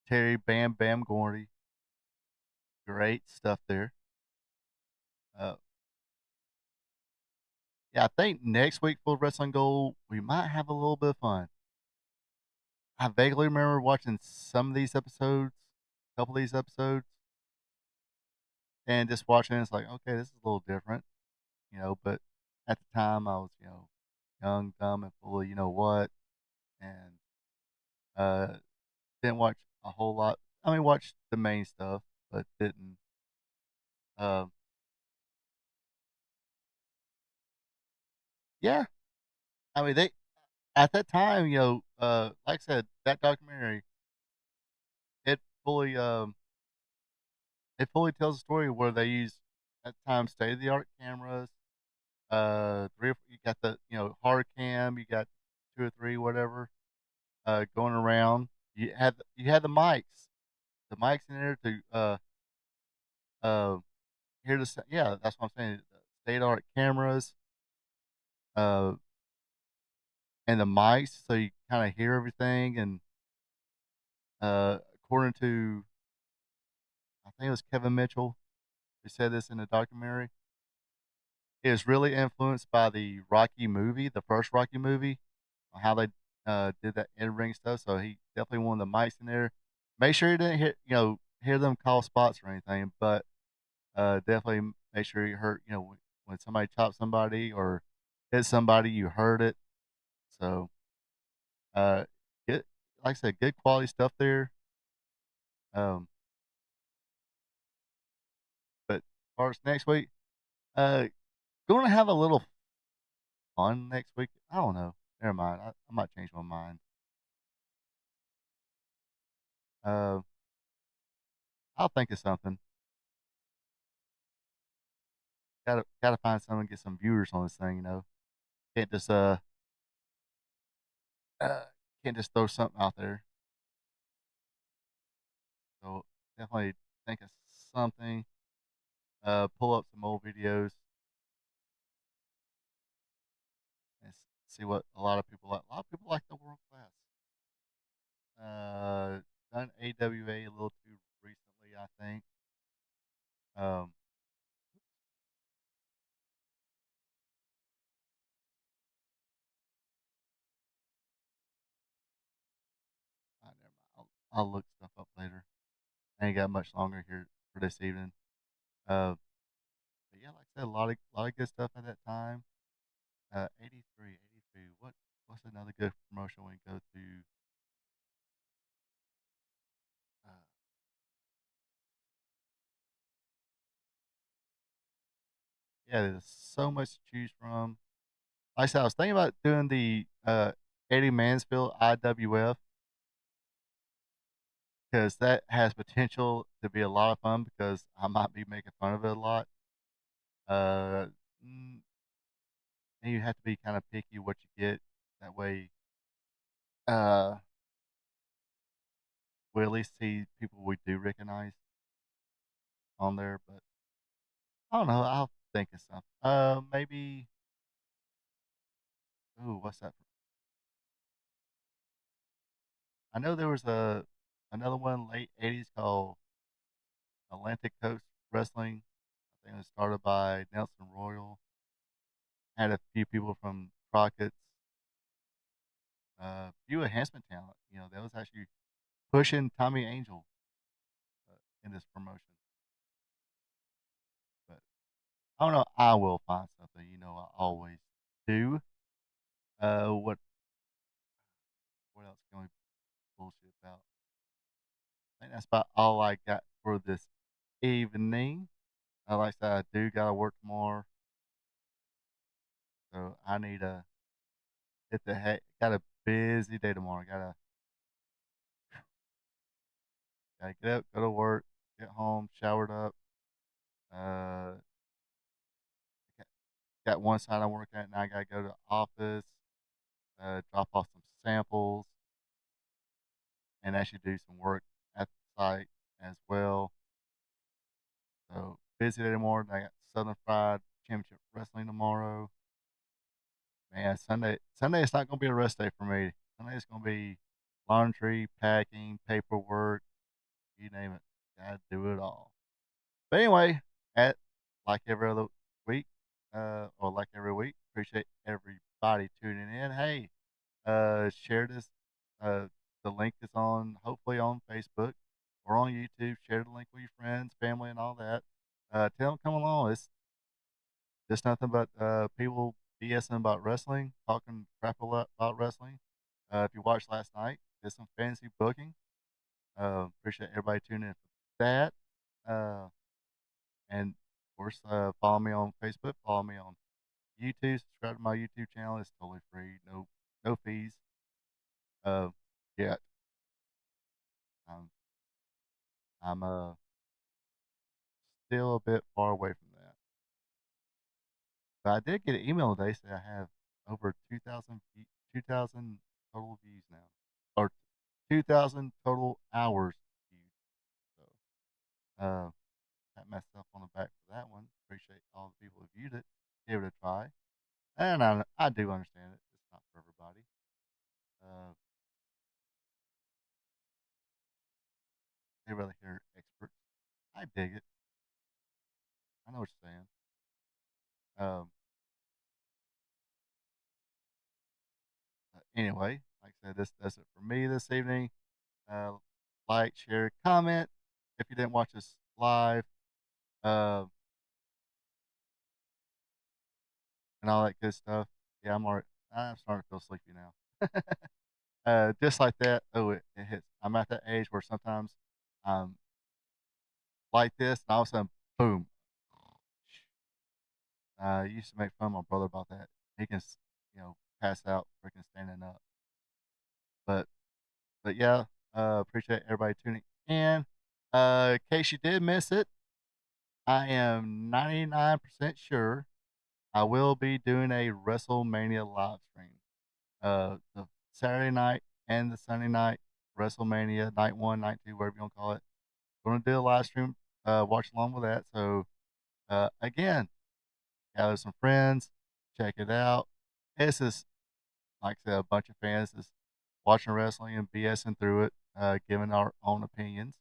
Terry Bam Bam Gordy. Great stuff there. Uh, yeah, I think next week for Wrestling Gold we might have a little bit of fun. I vaguely remember watching some of these episodes, a couple of these episodes, and just watching it's like, okay, this is a little different, but at the time I was, young, dumb, and full of you know what, and uh, didn't watch a whole lot. I mean, watched the main stuff, but didn't. Uh, yeah, I mean, they at that time, like I said, that documentary it fully um it fully tells a story where they use at the time state of the art cameras. Three or you got the hard cam, you got two or three whatever going around. You had the mics in there to uh hear yeah, that's what I'm saying. State of the art cameras uh and the mics, so you kind of hear everything. And according to I think it was Kevin Mitchell who said this in the documentary, it was really influenced by the Rocky movie, the first Rocky movie, on how they did that in ring stuff. So he definitely wanted the mics in there. Make sure you didn't hear them call spots or anything, but definitely make sure you heard when somebody chopped somebody or hit somebody, you heard it. So uh, good, like I said, good quality stuff there. Um, but as far as next week, uh, going to have a little fun next week. I don't know. Never mind. I might change my mind. Uh, I'll think of something. Gotta find something, get some viewers on this thing. Can't just uh can't just throw something out there. So definitely think of something. Pull up some old videos and see what a lot of people like. A lot of people like the world class. Done AWA a little too recently, I think. Um, never mind. I'll look stuff up later. I ain't got much longer here for this evening. Uh, but yeah, like I said, a lot of good stuff at that time. 83, 83. What's another good promotion we can go to? Uh, yeah, there's so much to choose from. Like I said, I was thinking about doing the Eddie Mansfield IWF because that has potential to be a lot of fun because I might be making fun of it a lot. Uh, mm, and you have to be kind of picky what you get. That way, uh, we at least see people we do recognize on there. But I don't know. I'll think of something. Maybe. Ooh, what's that? I know there was another one late '80s called Atlantic Coast Wrestling. I think it was started by Nelson Royal. Had a few people from Crockett's, few enhancement talent. That was actually pushing Tommy Angel in this promotion. But I don't know. I will find something. I always do. What else can we bullshit about? I think that's about all I got for this evening. Like I said, I do gotta work tomorrow, so I need hit the hay. Got a busy day tomorrow. Gotta get up, go to work, get home, showered up. Uh, got one side I work at, now I gotta go to the office, drop off some samples, and actually do some work at the site as well. So busy day tomorrow. I got Southern Fried Championship Wrestling tomorrow. Man, Sunday is not gonna be a rest day for me. Sunday is gonna be laundry, packing, paperwork, you name it. Gotta do it all. But anyway, at like every other week, or like every week, appreciate everybody tuning in. Hey, share this. Uh, the link is on hopefully on Facebook or on YouTube. Share the link with your friends, family, and all that. Tell them come along. It's just nothing but people BSing about wrestling, talking crap a lot about wrestling. If you watched last night, did some fantasy booking. Appreciate everybody tuning in for that. Uh, and of course, follow me on Facebook, follow me on YouTube, subscribe to my YouTube channel. It's totally free, no fees. Uh, yet. Um, I'm still a bit far away from that. But I did get an email today saying I have over 2,000 total views now, or 2,000 total hours viewed. So, pat myself on the back for that one. Appreciate all the people who viewed it, gave it a try, and I do understand it. It's not for everybody. Uh, they rather hear experts. I dig it. I know what you're saying. Um, anyway, like I said, this does it for me this evening. Uh, like, share, comment if you didn't watch us live, uh, and all that good stuff. Yeah, I'm starting to feel sleepy now. Just like that. Oh, it hits. I'm at that age where sometimes I'm like this, and all of a sudden, boom. I used to make fun of my brother about that. He can, pass out freaking standing up. But, yeah, appreciate everybody tuning in. In case you did miss it, I am 99% sure I will be doing a WrestleMania live stream. The Saturday night and the Sunday night WrestleMania night one, night two, whatever you want to call it. Going to do a live stream. Watch along with that. So again, gather some friends, check it out. It's just like I said, a bunch of fans just watching wrestling and BSing through it, giving our own opinions.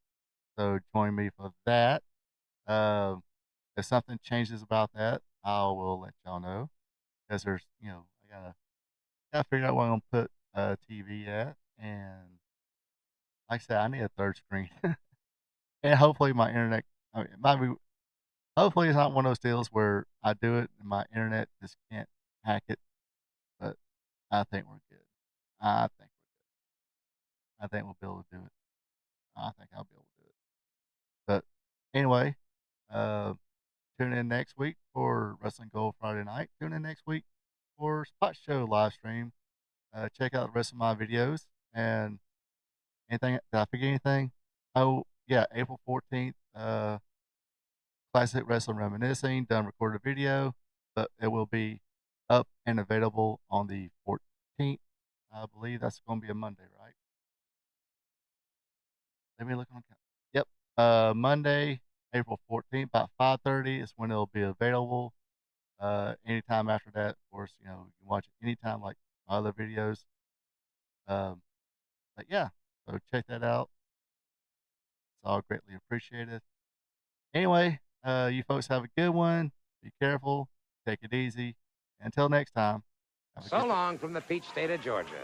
So join me for that. Uh, if something changes about that, I will let y'all know. Because there's, I gotta figure out where I'm gonna put TV at, and like I said, I need a third screen, and hopefully my internet. I mean, it might be. Hopefully, it's not one of those deals where I do it and my internet just can't hack it. But I think we're good. I think we're good. I think we'll be able to do it. I think I'll be able to do it. But anyway, uh, tune in next week for Wrestling Gold Friday night. Tune in next week for Spot Show live stream. Check out the rest of my videos. And anything, did I forget anything? Oh, yeah, April 14th, Classic Wrestling Reminiscing, done recorded video, but it will be up and available on the 14th. I believe that's going to be a Monday, right? Let me look on the calendar. Yep. Monday, April 14th, about 5:30 is when it'll be available. Anytime after that, of course, you can watch it anytime like my other videos. Um, but yeah, so check that out. It's all greatly appreciated. Anyway, you folks have a good one. Be careful. Take it easy. Until next time. So long from the peach state of Georgia.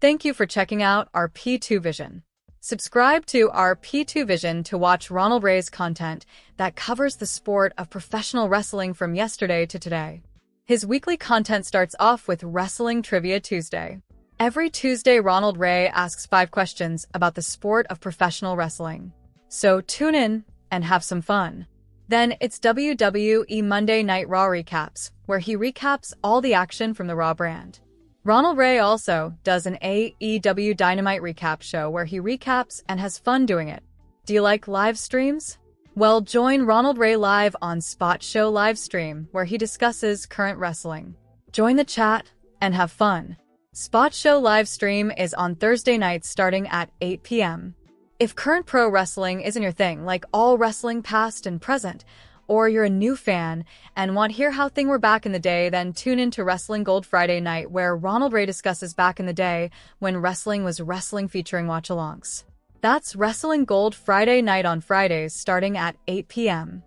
Thank you for checking out our P2 Vision. Subscribe to our P2 Vision to watch Ronald Ray's content that covers the sport of professional wrestling from yesterday to today. His weekly content starts off with Wrestling Trivia Tuesday. Every Tuesday, Ronald Ray asks 5 questions about the sport of professional wrestling. So tune in and have some fun. Then it's WWE Monday Night Raw recaps, where he recaps all the action from the Raw brand. Ronald Ray also does an AEW Dynamite recap show where he recaps and has fun doing it. Do you like live streams? Well, join Ronald Ray live on Spot Show Livestream, where he discusses current wrestling. Join the chat and have fun. Spot Show Livestream is on Thursday nights starting at 8 p.m. If current pro wrestling isn't your thing, like all wrestling past and present, or you're a new fan and want to hear how things were back in the day, then tune in to Wrestling Gold Friday night, where Ronald Ray discusses back in the day when wrestling was wrestling, featuring watch-alongs. That's Wrestling Gold Friday night on Fridays starting at 8 p.m.